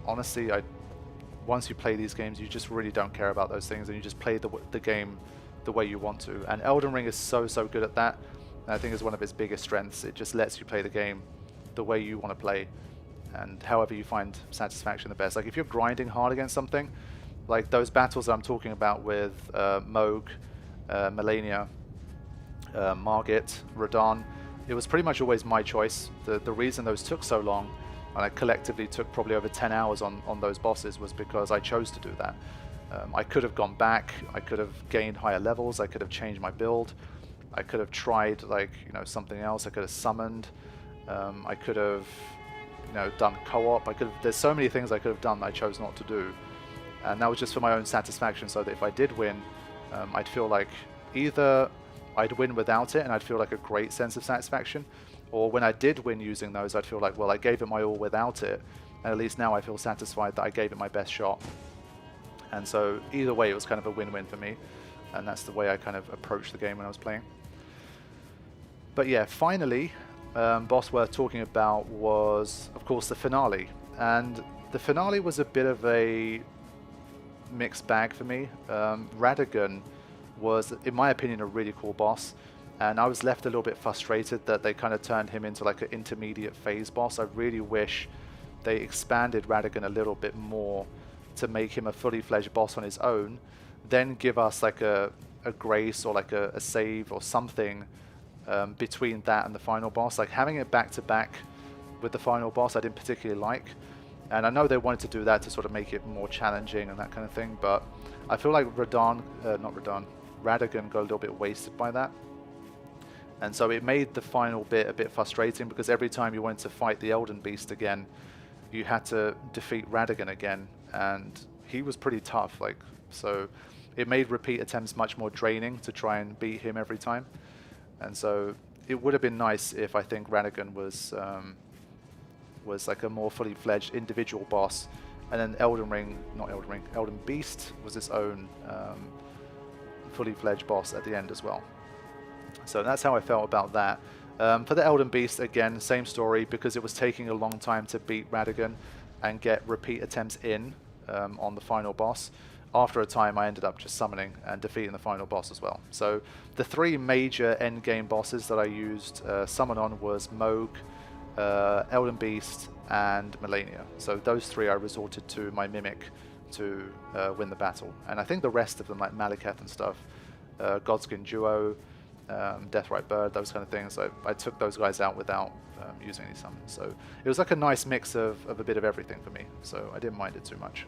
Honestly, once you play these games, you just really don't care about those things, and you just play the game the way you want to. And Elden Ring is so good at that. And I think it's one of its biggest strengths. It just lets you play the game the way you want to play, and however you find satisfaction the best. Like if you're grinding hard against something, like those battles that I'm talking about with Moog, Melania, Margit, Radahn, it was pretty much always my choice. The reason those took so long, and I collectively took probably over 10 hours on those bosses, was because I chose to do that. I could have gone back, I could have gained higher levels, I could have changed my build, I could have tried like something else, I could have summoned, I could have done co-op, there's so many things I could have done that I chose not to do, and that was just for my own satisfaction, so that if I did win, I'd feel like either I'd win without it and I'd feel like a great sense of satisfaction, or when I did win using those, I'd feel like, well, I gave it my all without it, and at least now I feel satisfied that I gave it my best shot. And so either way, it was kind of a win-win for me, and that's the way I kind of approached the game when I was playing. But yeah, finally, boss worth talking about was, of course, the finale. And the finale was a bit of a mixed bag for me. Radagon was, in my opinion, a really cool boss, and I was left a little bit frustrated that they kind of turned him into like an intermediate phase boss. I really wish they expanded Radagon a little bit more to make him a fully fledged boss on his own, then give us like a grace or like a save or something between that and the final boss. Like having it back to back with the final boss I didn't particularly like. And I know they wanted to do that to sort of make it more challenging and that kind of thing, but I feel like Radagon got a little bit wasted by that. And so it made the final bit a bit frustrating, because every time you went to fight the Elden Beast again, you had to defeat Radagon again, and he was pretty tough, like, so it made repeat attempts much more draining to try and beat him every time. And so it would have been nice if I think Radagon was like a more fully fledged individual boss, and then Elden Beast was its own fully fledged boss at the end as well. So that's how I felt about that. For the Elden Beast, again, same story, because it was taking a long time to beat Radagon and get repeat attempts in on the final boss. After a time, I ended up just summoning and defeating the final boss as well. So the three major endgame bosses that I used summon on was Moog, Elden Beast, and Melania. So those three I resorted to my Mimic to win the battle. And I think the rest of them, like Malekith and stuff, Godskin Duo, Deathrite Bird, those kind of things, I took those guys out without using any summons. So it was like a nice mix of a bit of everything for me, so I didn't mind it too much.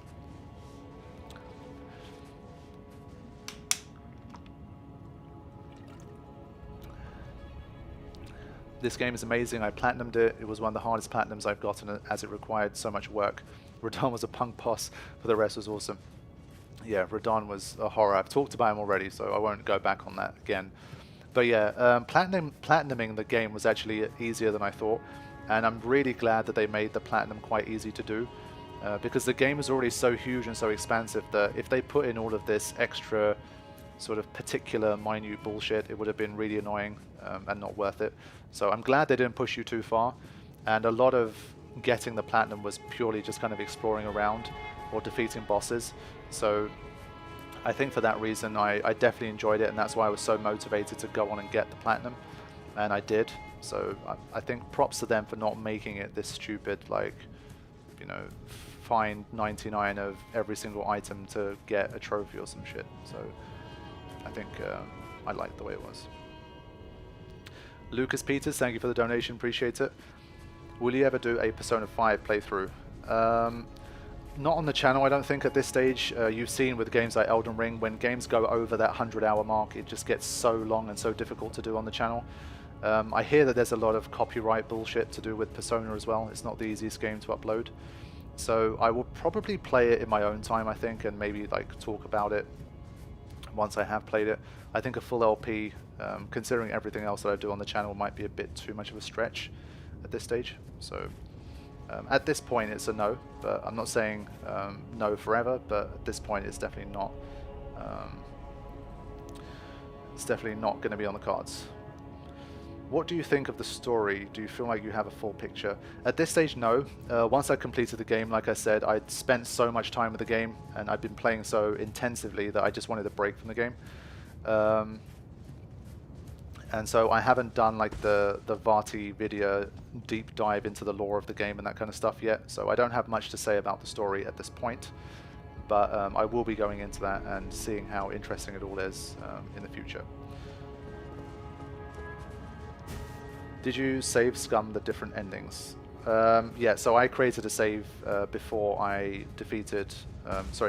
This game is amazing. I platinumed it. It was one of the hardest platinums I've gotten, as it required so much work. Radon was a punk boss, but the rest was awesome. Yeah, Radon was a horror. I've talked about him already, so I won't go back on that again. But yeah, platinuming the game was actually easier than I thought, and I'm really glad that they made the platinum quite easy to do, because the game is already so huge and so expansive that if they put in all of this extra sort of particular minute bullshit, it would have been really annoying and not worth it. So I'm glad they didn't push you too far, and a lot of getting the platinum was purely just kind of exploring around or defeating bosses. So I think for that reason I definitely enjoyed it, and that's why I was so motivated to go on and get the platinum, and I did. So I think props to them for not making it this stupid, like, you know, find 99 of every single item to get a trophy or some shit. So I think I liked the way it was. Lucas Peters, thank you for the donation, appreciate it. Will you ever do a Persona 5 playthrough? Not on the channel, I don't think, at this stage. You've seen with games like Elden Ring, when games go over that 100-hour mark, it just gets so long and so difficult to do on the channel. I hear that there's a lot of copyright bullshit to do with Persona as well. It's not the easiest game to upload. So I will probably play it in my own time, I think, and maybe like talk about it once I have played it. I think a full LP, considering everything else that I do on the channel, might be a bit too much of a stretch at this stage. So at this point it's a no, but I'm not saying no forever, but at this point it's definitely not going to be on the cards. What do you think of the story? Do you feel like you have a full picture? At this stage, no. Once I completed the game, like I said, I'd spent so much time with the game, and I'd been playing so intensively that I just wanted a break from the game. And so I haven't done like the Vati video deep dive into the lore of the game and that kind of stuff yet, so I don't have much to say about the story at this point, but I will be going into that and seeing how interesting it all is in the future. Did you save scum the different endings? Yeah, so I created a save before I defeated,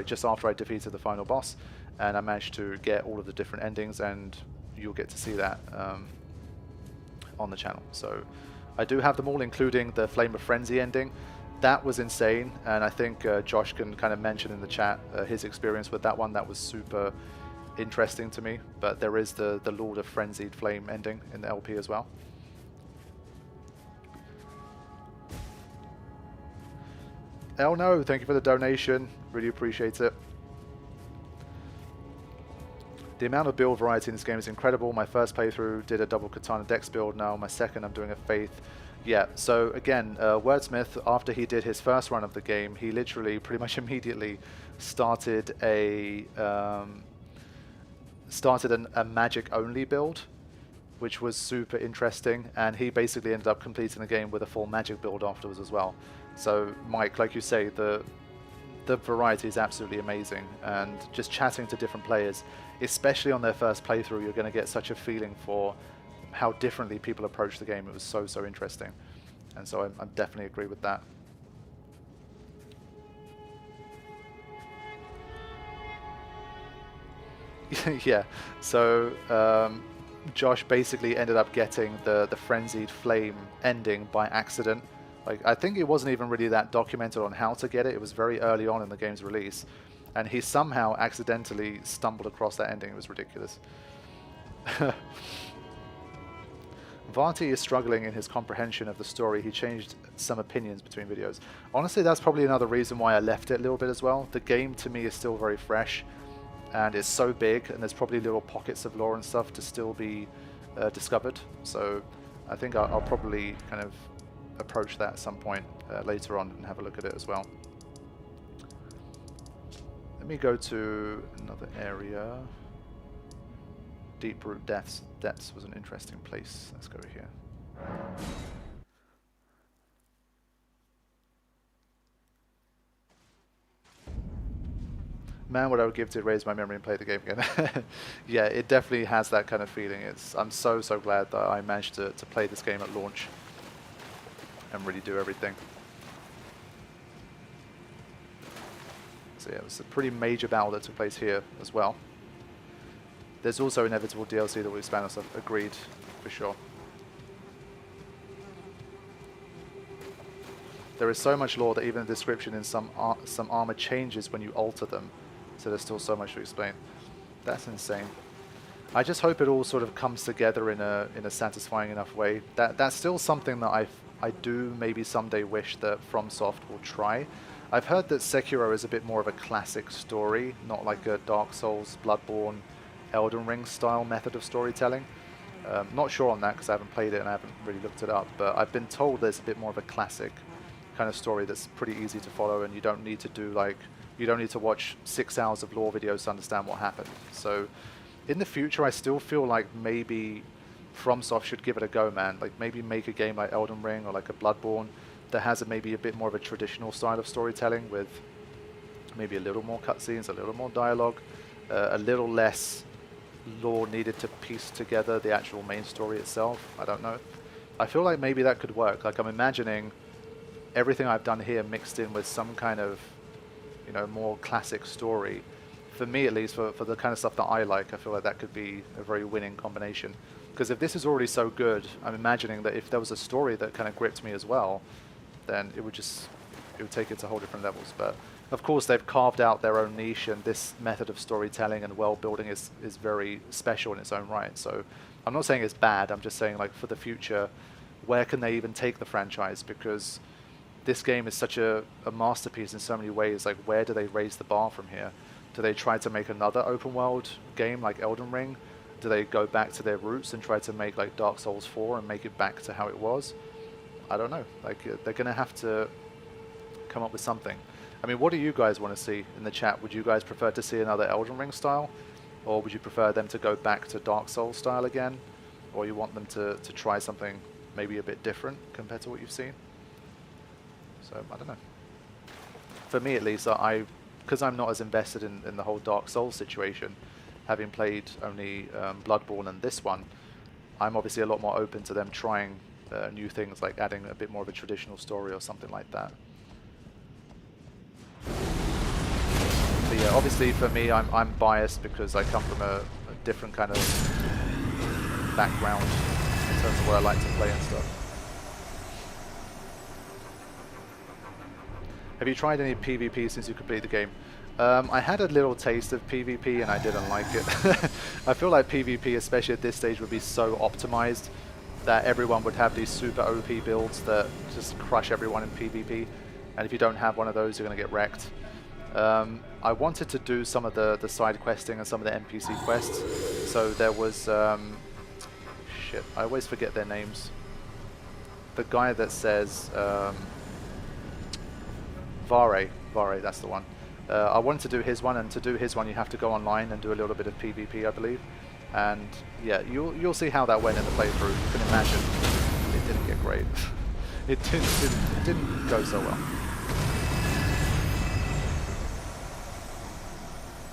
just after I defeated the final boss, and I managed to get all of the different endings, and you'll get to see that on the channel. So I do have them all, including the Flame of Frenzy ending. That was insane, and I think Josh can kind of mention in the chat his experience with that one. That was super interesting to me, but there is the Lord of Frenzied Flame ending in the LP as well. Oh no, thank you for the donation, really appreciate it. The amount of build variety in this game is incredible. My first playthrough did a double katana dex build, now my second I'm doing a faith. Yeah, so again, Wordsmith, after he did his first run of the game, he literally pretty much immediately started a magic only build, which was super interesting, and he basically ended up completing the game with a full magic build afterwards as well. So Mike, like you say, the variety is absolutely amazing, and just chatting to different players, especially on their first playthrough, you're going to get such a feeling for how differently people approach the game. It was so interesting, and so I definitely agree with that. Yeah, so Josh basically ended up getting the frenzied flame ending by accident. Like, I think it wasn't even really that documented on how to get it. It was very early on in the game's release, and he somehow accidentally stumbled across that ending. It was ridiculous. Varty is struggling in his comprehension of the story. He changed some opinions between videos. Honestly, that's probably another reason why I left it a little bit as well. The game to me is still very fresh, and it's so big, and there's probably little pockets of lore and stuff to still be discovered. So I think I'll probably kind of approach that at some point later on and have a look at it as well. Let me go to another area. Deep root depths was an interesting place. Let's go here. Man, what I would give to raise my memory and play the game again. Yeah, it definitely has that kind of feeling. I'm so glad that I managed to play this game at launch and really do everything. So yeah, it was a pretty major battle that took place here as well. There's also inevitable DLC that will expand on stuff. Agreed, for sure. There is so much lore that even the description in some armor changes when you alter them. So there's still so much to explain. That's insane. I just hope it all sort of comes together in a satisfying enough way. That's still something that I do maybe someday wish that FromSoft will try. I've heard that Sekiro is a bit more of a classic story, not like a Dark Souls, Bloodborne, Elden Ring style method of storytelling. Not sure on that because I haven't played it and I haven't really looked it up, but I've been told there's a bit more of a classic kind of story that's pretty easy to follow, and you don't need to do you don't need to watch 6 hours of lore videos to understand what happened. So in the future, I still feel like maybe FromSoft should give it a go, man. Like, maybe make a game like Elden Ring or like a Bloodborne that has maybe a bit more of a traditional style of storytelling with maybe a little more cutscenes, a little more dialogue, a little less lore needed to piece together the actual main story itself. I don't know. I feel like maybe that could work. Like, I'm imagining everything I've done here mixed in with some kind of, you know, more classic story. For me, at least, for the kind of stuff that I like, I feel like that could be a very winning combination. Because if this is already so good, I'm imagining that if there was a story that kind of gripped me as well, then it would take it to whole different levels. But of course, they've carved out their own niche, and this method of storytelling and world building is very special in its own right. So I'm not saying it's bad. I'm just saying, like, for the future, where can they even take the franchise? Because this game is such a masterpiece in so many ways. Like, where do they raise the bar from here? Do they try to make another open world game like Elden Ring? Do they go back to their roots and try to make like Dark Souls 4 and make it back to how it was? I don't know. Like, they're going to have to come up with something. I mean, what do you guys want to see in the chat? Would you guys prefer to see another Elden Ring style? Or would you prefer them to go back to Dark Souls style again? Or you want them to try something maybe a bit different compared to what you've seen? So, I don't know. For me, at least, because I'm not as invested in the whole Dark Souls situation, having played only Bloodborne and this one, I'm obviously a lot more open to them trying new things, like adding a bit more of a traditional story or something like that. But yeah, obviously for me, I'm biased because I come from a different kind of background in terms of what I like to play and stuff. Have you tried any PvP since you completed the game? I had a little taste of PvP and I didn't like it. I feel like PvP, especially at this stage, would be so optimized that everyone would have these super OP builds that just crush everyone in PvP. And if you don't have one of those, you're going to get wrecked. I wanted to do some of the side questing and some of the NPC quests. So there was... shit, I always forget their names. The guy that says... Vare, that's the one. I wanted to do his one, and to do his one you have to go online and do a little bit of PvP, I believe. And yeah, you'll see how that went in the playthrough. You can imagine it didn't get great. it didn't go so well.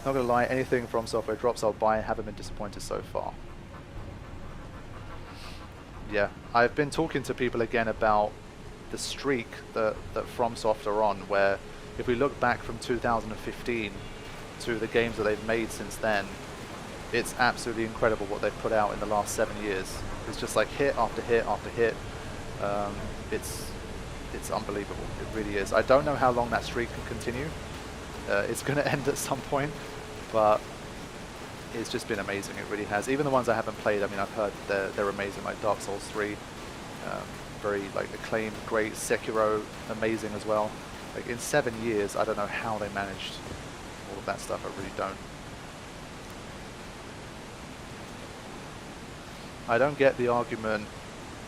Not gonna lie, anything from Software drops I'll buy. Haven't been disappointed so far. Yeah, I've been talking to people again about the streak that FromSoft are on, where if we look back from 2015 to the games that they've made since then, it's absolutely incredible what they've put out in the last 7 years. It's just like hit after hit after hit. Um, it's unbelievable. It really is. I don't know how long that streak can continue. It's going to end at some point, but it's just been amazing. It really has. Even the ones I haven't played, I mean, I've heard they're amazing, like Dark Souls 3, very like acclaimed, great. Sekiro, amazing as well. Like in 7 years, I don't know how they managed all of that stuff. I really don't. I don't get the argument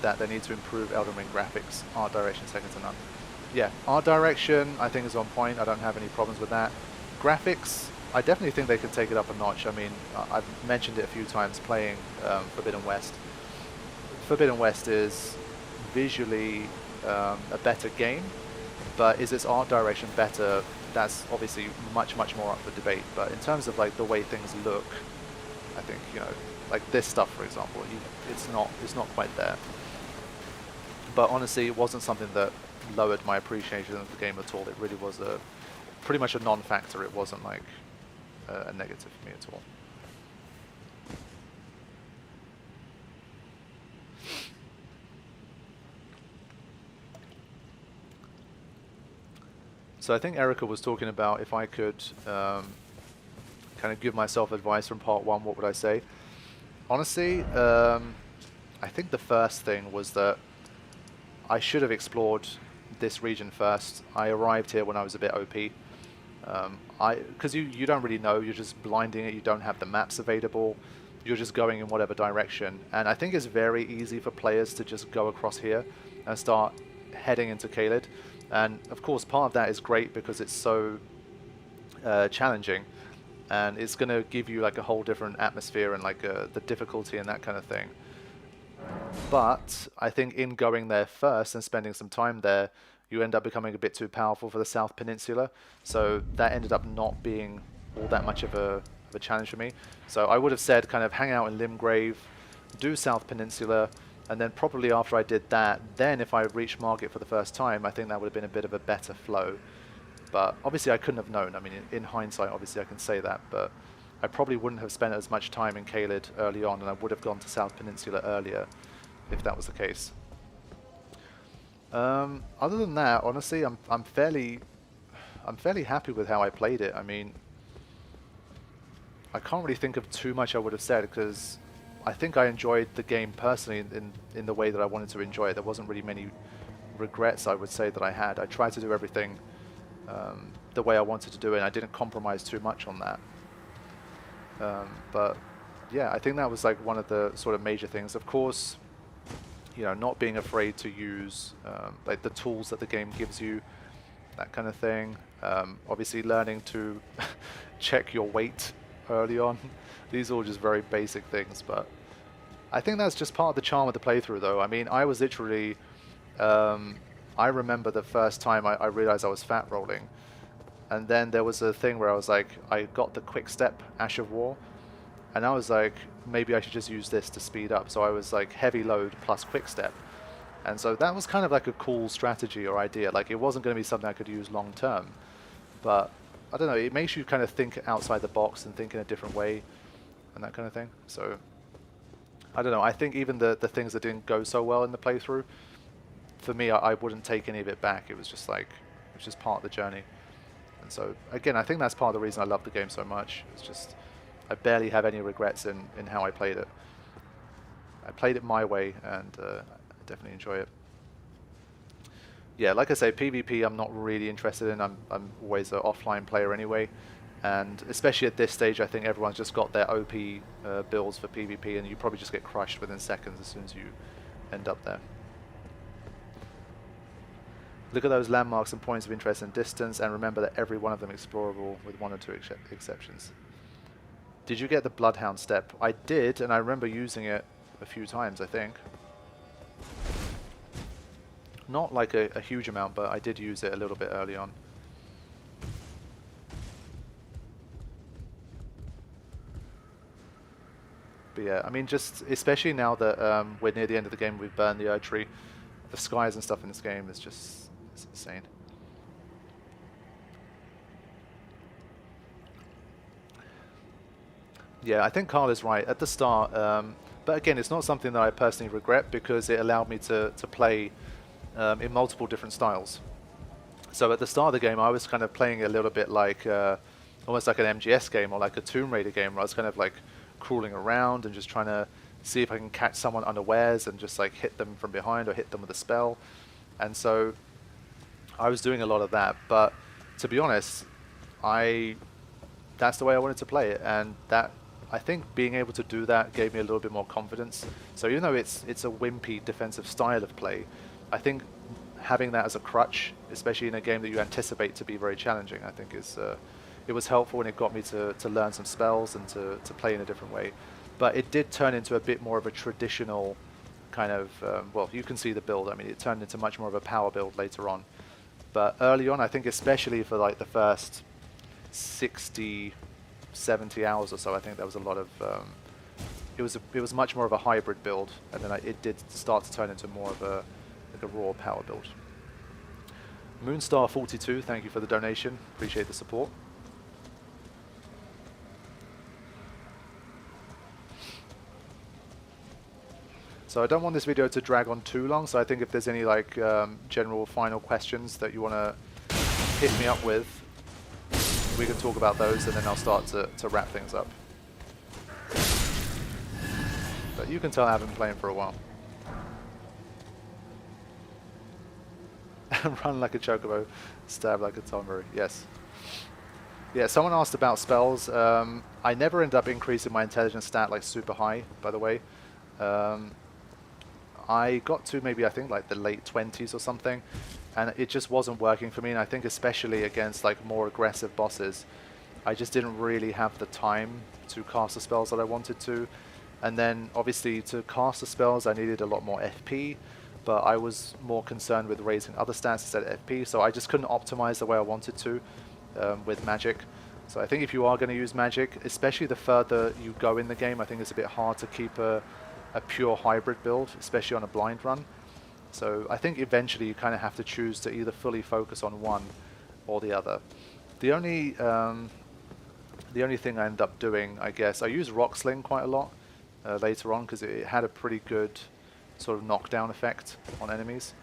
that they need to improve Elden Ring graphics. Art direction second to none. Yeah, art direction I think is on point. I don't have any problems with that. Graphics, I definitely think they could take it up a notch. I mean, I've mentioned it a few times playing Forbidden West. Forbidden West is visually a better game, but is its art direction better? That's obviously much more up for debate. But in terms of like the way things look, I think, you know, like this stuff, for example, it's not quite there. But honestly, it wasn't something that lowered my appreciation of the game at all. It really was pretty much a non-factor. It wasn't like a negative for me at all. So I think Erica was talking about if I could kind of give myself advice from part 1, what would I say? Honestly, I think the first thing was that I should have explored this region first. I arrived here when I was a bit OP. Because you don't really know, you're just blinding it, you don't have the maps available, you're just going in whatever direction. And I think it's very easy for players to just go across here and start heading into Caelid. And of course part of that is great because it's so challenging, and it's going to give you like a whole different atmosphere and like the difficulty and that kind of thing. But I think in going there first and spending some time there, you end up becoming a bit too powerful for the South Peninsula. So that ended up not being all that much of a challenge for me. So I would have said kind of hang out in Limgrave, do South Peninsula, and then probably after I did that, then if I reached Margit for the first time, I think that would have been a bit of a better flow. But obviously I couldn't have known. I mean, in hindsight, obviously I can say that, but I probably wouldn't have spent as much time in Caelid early on, and I would have gone to South Peninsula earlier if that was the case. Other than that, honestly, I'm fairly happy with how I played it. I mean, I can't really think of too much I would have said because I think I enjoyed the game personally in the way that I wanted to enjoy it. There wasn't really many regrets I would say that I had. I tried to do everything the way I wanted to do it, and I didn't compromise too much on that. But yeah, I think that was like one of the sort of major things. Of course, you know, not being afraid to use like the tools that the game gives you, that kind of thing. Obviously learning to check your weight early on. These are all just very basic things, but I think that's just part of the charm of the playthrough though. I mean, I was literally, I remember the first time I realized I was fat rolling, and then there was a thing where I was like, I got the quick step Ash of War, and I was like, maybe I should just use this to speed up. So I was like heavy load plus quick step. And so that was kind of like a cool strategy or idea. Like it wasn't going to be something I could use long term, but I don't know, it makes you kind of think outside the box and think in a different way and that kind of thing. So I don't know, I think even the things that didn't go so well in the playthrough, for me, I wouldn't take any of it back. It was just like, it was just part of the journey. And so again, I think that's part of the reason I love the game so much. It's just, I barely have any regrets in how I played it. I played it my way, and I definitely enjoy it. Yeah, like I say, PvP I'm not really interested in. I'm always an offline player anyway, and especially at this stage, I think everyone's just got their OP builds for PvP, and you probably just get crushed within seconds as soon as you end up there. Look at those landmarks and points of interest and distance, and remember that every one of them is explorable with 1 or 2 exceptions. Did you get the Bloodhound step? I did, and I remember using it a few times, I think. Not like a huge amount, but I did use it a little bit early on. But yeah, I mean, just especially now that we're near the end of the game, we've burned the Erdtree. The skies and stuff in this game is just, it's insane. Yeah, I think Carl is right at the start. But again, it's not something that I personally regret because it allowed me to play in multiple different styles. So at the start of the game, I was kind of playing a little bit like almost like an MGS game or like a Tomb Raider game, where I was kind of like crawling around and just trying to see if I can catch someone unawares and just like hit them from behind or hit them with a spell. And so I was doing a lot of that. But to be honest, that's the way I wanted to play it, and that I think being able to do that gave me a little bit more confidence. So even though it's a wimpy defensive style of play, I think having that as a crutch, especially in a game that you anticipate to be very challenging, I think is it was helpful, and it got me to learn some spells and to play in a different way. But it did turn into a bit more of a traditional kind of, well, you can see the build. I mean, it turned into much more of a power build later on. But early on, I think especially for like the first 60, 70 hours or so, I think there was a lot of, it was much more of a hybrid build, and then it did start to turn into more of a raw power build. Moonstar42, thank you for the donation. Appreciate the support. So I don't want this video to drag on too long, so I think if there's any like general final questions that you want to hit me up with, we can talk about those, and then I'll start to wrap things up. But you can tell I haven't been playing for a while. Run like a chocobo, stab like a tomberry. Yes. Yeah, someone asked about spells. I never end up increasing my intelligence stat like super high, by the way. I got to maybe, I think, like the late 20s or something, and it just wasn't working for me. And I think especially against like more aggressive bosses, I just didn't really have the time to cast the spells that I wanted to. And then obviously to cast the spells, I needed a lot more FP, but I was more concerned with raising other stats instead of FP, so I just couldn't optimize the way I wanted to with magic. So I think if you are going to use magic, especially the further you go in the game, I think it's a bit hard to keep a pure hybrid build, especially on a blind run. So I think eventually you kind of have to choose to either fully focus on one or the other. The only thing I end up doing, I guess, I use Rock Sling quite a lot later on because it had a pretty good sort of knockdown effect on enemies.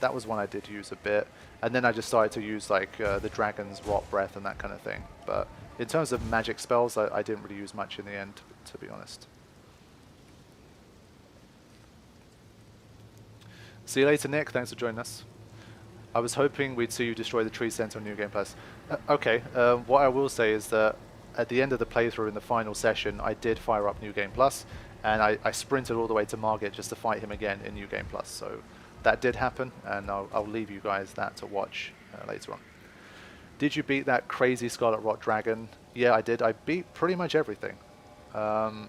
That was one I did use a bit, and then I just started to use like the Dragon's Rot Breath and that kind of thing. But in terms of magic spells, I didn't really use much in the end, to be honest. See you later, Nick. Thanks for joining us. I was hoping we'd see you destroy the tree center on New Game Plus. Okay, what I will say is that at the end of the playthrough in the final session, I did fire up New Game Plus, and I sprinted all the way to Margit just to fight him again in New Game Plus. So that did happen, and I'll leave you guys that to watch later on. Did you beat that crazy Scarlet Rot Dragon? Yeah, I did. I beat pretty much everything. I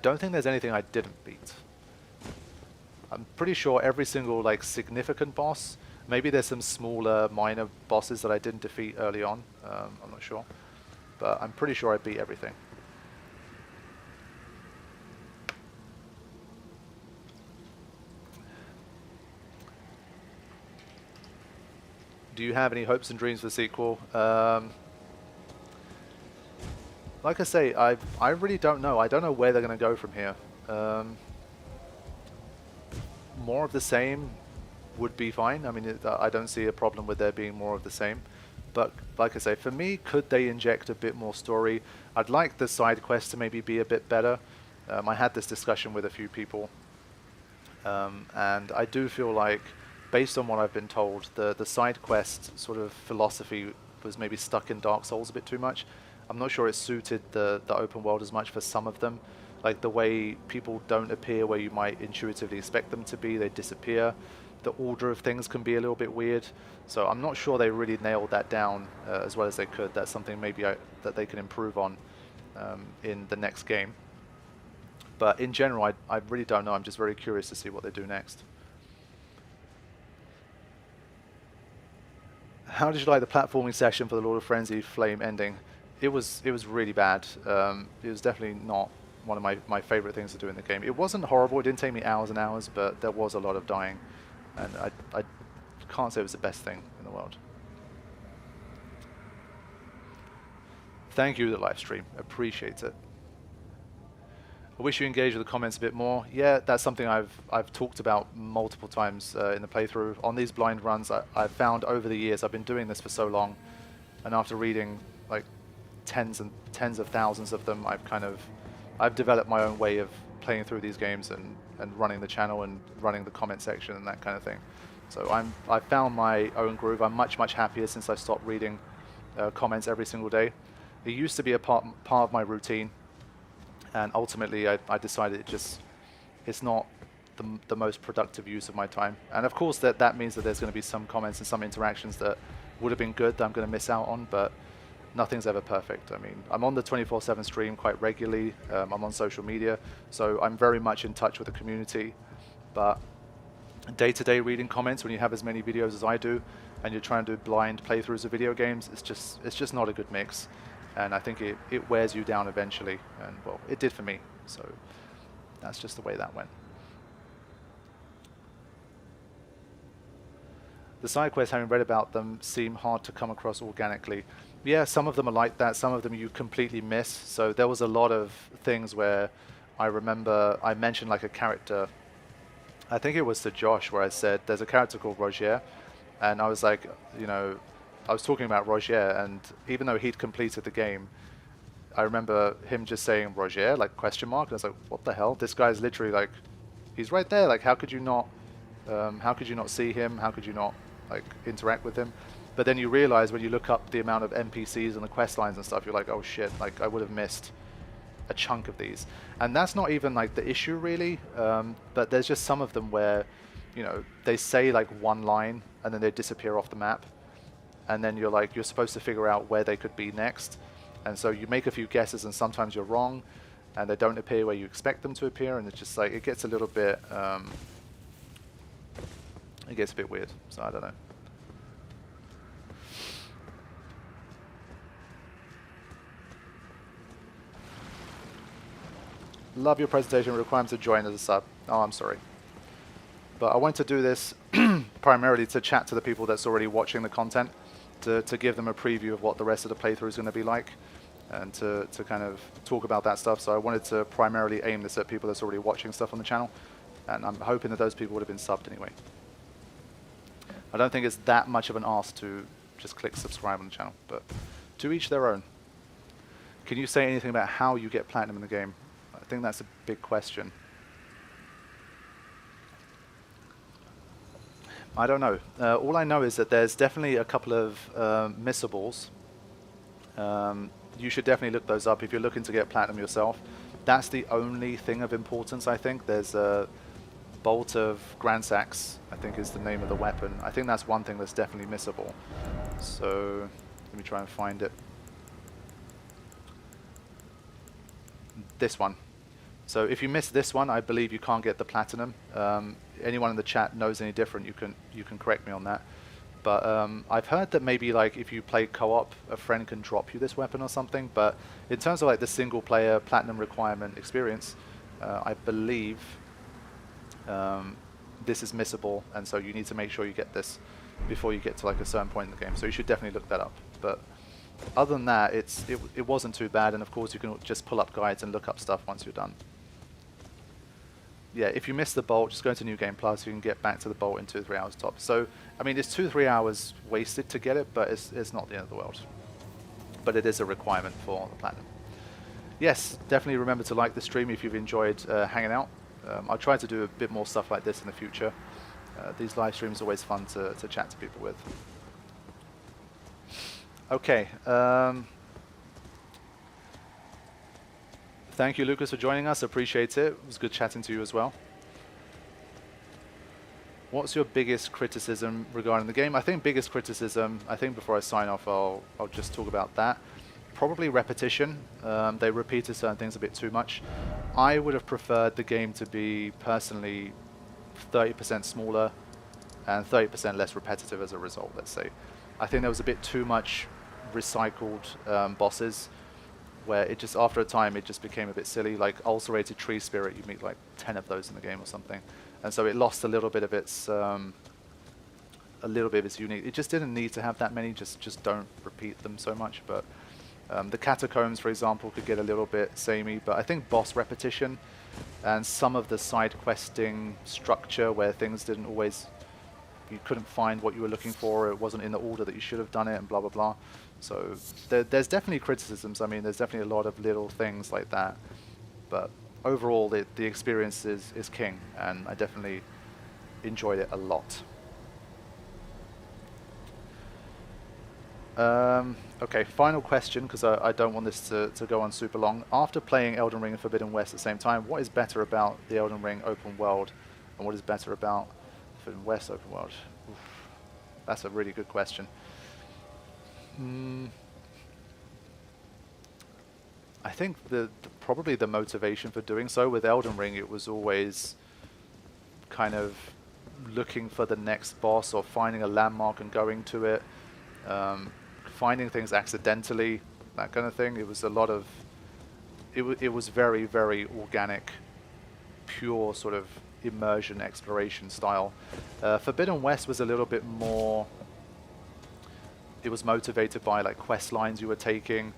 don't think there's anything I didn't beat. I'm pretty sure every single like significant boss, maybe there's some smaller minor bosses that I didn't defeat early on, I'm not sure, but I'm pretty sure I beat everything. Do you have any hopes and dreams for the sequel? Like I say, I really don't know. I don't know where they're going to go from here. More of the same would be fine. I mean, I don't see a problem with there being more of the same. But like I say, for me, could they inject a bit more story? I'd like the side quests to maybe be a bit better. I had this discussion with a few people. And I do feel like, based on what I've been told, the side quest sort of philosophy was maybe stuck in Dark Souls a bit too much. I'm not sure it suited the open world as much for some of them. Like the way people don't appear where you might intuitively expect them to be, they disappear. The order of things can be a little bit weird. So I'm not sure they really nailed that down as well as they could. That's something maybe that they can improve on in the next game. But in general, I really don't know. I'm just very curious to see what they do next. How did you like the platforming session for the Lord of Frenzy Flame ending? It was really bad. It was definitely not one of my favorite things to do in the game. It wasn't horrible. It didn't take me hours and hours, but there was a lot of dying. And I can't say it was the best thing in the world. Thank you, the live stream. Appreciate it. I wish you engaged with the comments a bit more. Yeah, that's something I've talked about multiple times in the playthrough. On these blind runs, I've found over the years, I've been doing this for so long, and after reading like tens and tens of thousands of them, I've developed my own way of playing through these games and running the channel and running the comment section and that kind of thing. So I've found my own groove. I'm much happier since I stopped reading comments every single day. It used to be a part of my routine. And ultimately, I decided it's not the most productive use of my time. And of course, that means that there's going to be some comments and some interactions that would have been good that I'm going to miss out on, but nothing's ever perfect. I mean, I'm on the 24/7 stream quite regularly. I'm on social media, so I'm very much in touch with the community. But day-to-day reading comments when you have as many videos as I do, and you're trying to do blind playthroughs of video games, it's just not a good mix. And I think it wears you down eventually, and well, it did for me, so that's just the way that went. The side quests, having read about them, seem hard to come across organically. Yeah, some of them are like that, some of them you completely miss. So there was a lot of things where I remember I mentioned like a character, I think it was to Josh, where I said, there's a character called Rogier, and I was like, you know, I was talking about Rogier, and even though he'd completed the game, I remember him just saying Rogier, like question mark, and I was like, what the hell? This guy's literally like, he's right there. Like, how could you not see him? How could you not like interact with him? But then you realize when you look up the amount of NPCs and the quest lines and stuff, you're like, oh shit, like I would have missed a chunk of these. And that's not even like the issue really, but there's just some of them where, you know, they say like one line and then they disappear off the map. And then you're supposed to figure out where they could be next. And so you make a few guesses and sometimes you're wrong and they don't appear where you expect them to appear, and it's just like, it gets a little bit, it gets a bit weird, so I don't know. Love your presentation, requirements to join as a sub. Oh, I'm sorry. But I wanted to do this primarily to chat to the people that's already watching the content, to give them a preview of what the rest of the playthrough is going to be like, and to kind of talk about that stuff. So I wanted to primarily aim this at people that's already watching stuff on the channel, and I'm hoping that those people would have been subbed anyway. I don't think it's that much of an ask to just click subscribe on the channel, but to each their own. Can you say anything about how you get platinum in the game? I think that's a big question. I don't know. All I know is that there's definitely a couple of missables. You should definitely look those up if you're looking to get platinum yourself. That's the only thing of importance, I think. There's a Bolt of Grandsax, I think is the name of the weapon. I think that's one thing that's definitely missable. So let me try and find it. This one. So if you miss this one, I believe you can't get the platinum. Anyone in the chat knows any different, you can correct me on that. But I've heard that maybe like if you play co-op, a friend can drop you this weapon or something. But in terms of like the single player platinum requirement experience, I believe this is missable, and so you need to make sure you get this before you get to like a certain point in the game. So you should definitely look that up. But other than that, it wasn't too bad, and of course you can just pull up guides and look up stuff once you're done. Yeah, if you miss the bolt, just go into New Game Plus. You can get back to the bolt in 2 or 3 hours tops. So, I mean, it's 2 or 3 hours wasted to get it, but it's not the end of the world. But it is a requirement for the platinum. Yes, definitely remember to like the stream if you've enjoyed hanging out. I'll try to do a bit more stuff like this in the future. These live streams are always fun to chat to people with. Okay. Thank you, Lucas, for joining us. Appreciate it. It was good chatting to you as well. What's your biggest criticism regarding the game? I think biggest criticism, I think before I sign off, I'll just talk about that. Probably repetition. They repeated certain things a bit too much. I would have preferred the game to be, personally, 30% smaller and 30% less repetitive as a result, let's say. I think there was a bit too much recycled bosses, where it just, after a time, it just became a bit silly. Like Ulcerated Tree Spirit, you meet like 10 of those in the game or something. And so it lost a little bit of its unique. It just didn't need to have that many, just don't repeat them so much. But The Catacombs, for example, could get a little bit samey, but I think boss repetition and some of the side questing structure where things didn't always, you couldn't find what you were looking for, it wasn't in the order that you should have done it, and blah blah blah. So there's definitely criticisms. I mean, there's definitely a lot of little things like that, but overall the experience is king, and I definitely enjoyed it a lot. Okay, final question, because I don't want this to go on super long. After playing Elden Ring and Forbidden West at the same time, what is better about the Elden Ring open world, and what is better about Forbidden West open world? Oof, that's a really good question. I think probably the motivation for doing so with Elden Ring, it was always kind of looking for the next boss or finding a landmark and going to it. Finding things accidentally, that kind of thing. It was a lot of, it was very, very organic, pure sort of immersion exploration style. Forbidden West was a little bit more, it was motivated by like quest lines you were taking.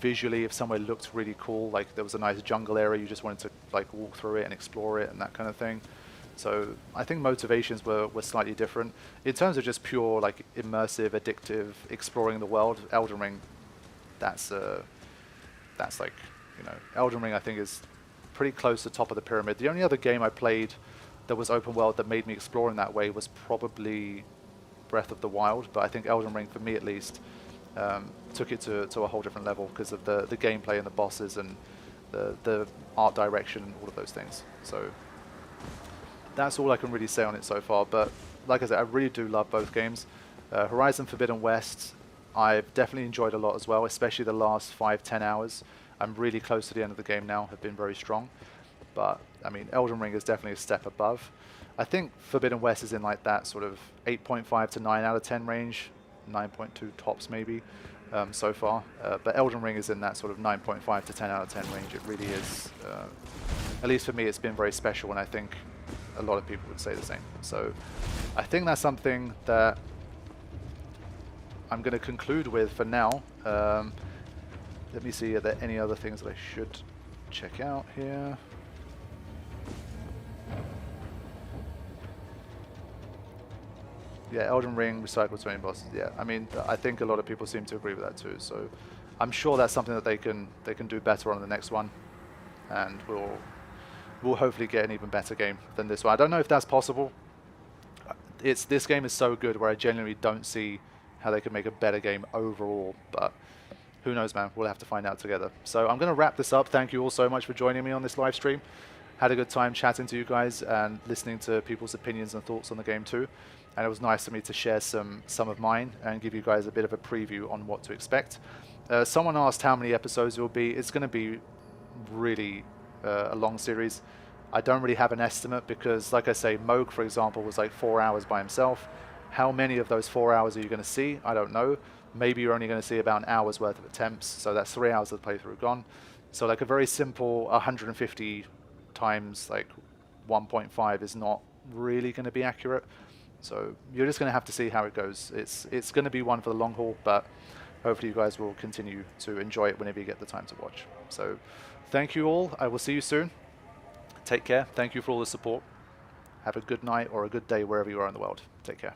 Visually, if somewhere looked really cool, like there was a nice jungle area, you just wanted to like walk through it and explore it and that kind of thing. So I think motivations were slightly different. In terms of just pure like immersive, addictive, exploring the world, Elden Ring, that's like, you know, Elden Ring I think is pretty close to the top of the pyramid. The only other game I played that was open world that made me explore in that way was probably Breath of the Wild, but I think Elden Ring, for me at least, took it to a whole different level because of the gameplay and the bosses and the art direction and all of those things. So that's all I can really say on it so far, but like I said, I really do love both games. Horizon Forbidden West, I've definitely enjoyed a lot as well, especially the last 5-10 hours. I'm really close to the end of the game now, have been very strong. But, I mean, Elden Ring is definitely a step above. I think Forbidden West is in like that sort of 8.5 to 9 out of 10 range, 9.2 tops maybe so far. But Elden Ring is in that sort of 9.5 to 10 out of 10 range. It really is, at least for me, it's been very special, and I think a lot of people would say the same. So I think that's something that I'm going to conclude with for now. Let me see, are there any other things that I should check out here? Yeah, Elden Ring, recycle 20 bosses. Yeah, I mean, I think a lot of people seem to agree with that too. So I'm sure that's something that they can do better on the next one, and we'll hopefully get an even better game than this one. I don't know if that's possible. This game is so good where I genuinely don't see how they could make a better game overall, but who knows, man. We'll have to find out together. So I'm going to wrap this up. Thank you all so much for joining me on this live stream. Had a good time chatting to you guys and listening to people's opinions and thoughts on the game too. And it was nice for me to share some of mine and give you guys a bit of a preview on what to expect. Someone asked how many episodes it will be. It's going to be really a long series. I don't really have an estimate because, like I say, Moog, for example, was like 4 hours by himself. How many of those 4 hours are you going to see? I don't know. Maybe you're only going to see about an hour's worth of attempts, so that's 3 hours of the playthrough gone. So like a very simple 150 times like 1.5 is not really going to be accurate. So you're just going to have to see how it goes. It's going to be one for the long haul, but hopefully you guys will continue to enjoy it whenever you get the time to watch. So thank you all. I will see you soon. Take care. Thank you for all the support. Have a good night or a good day wherever you are in the world. Take care.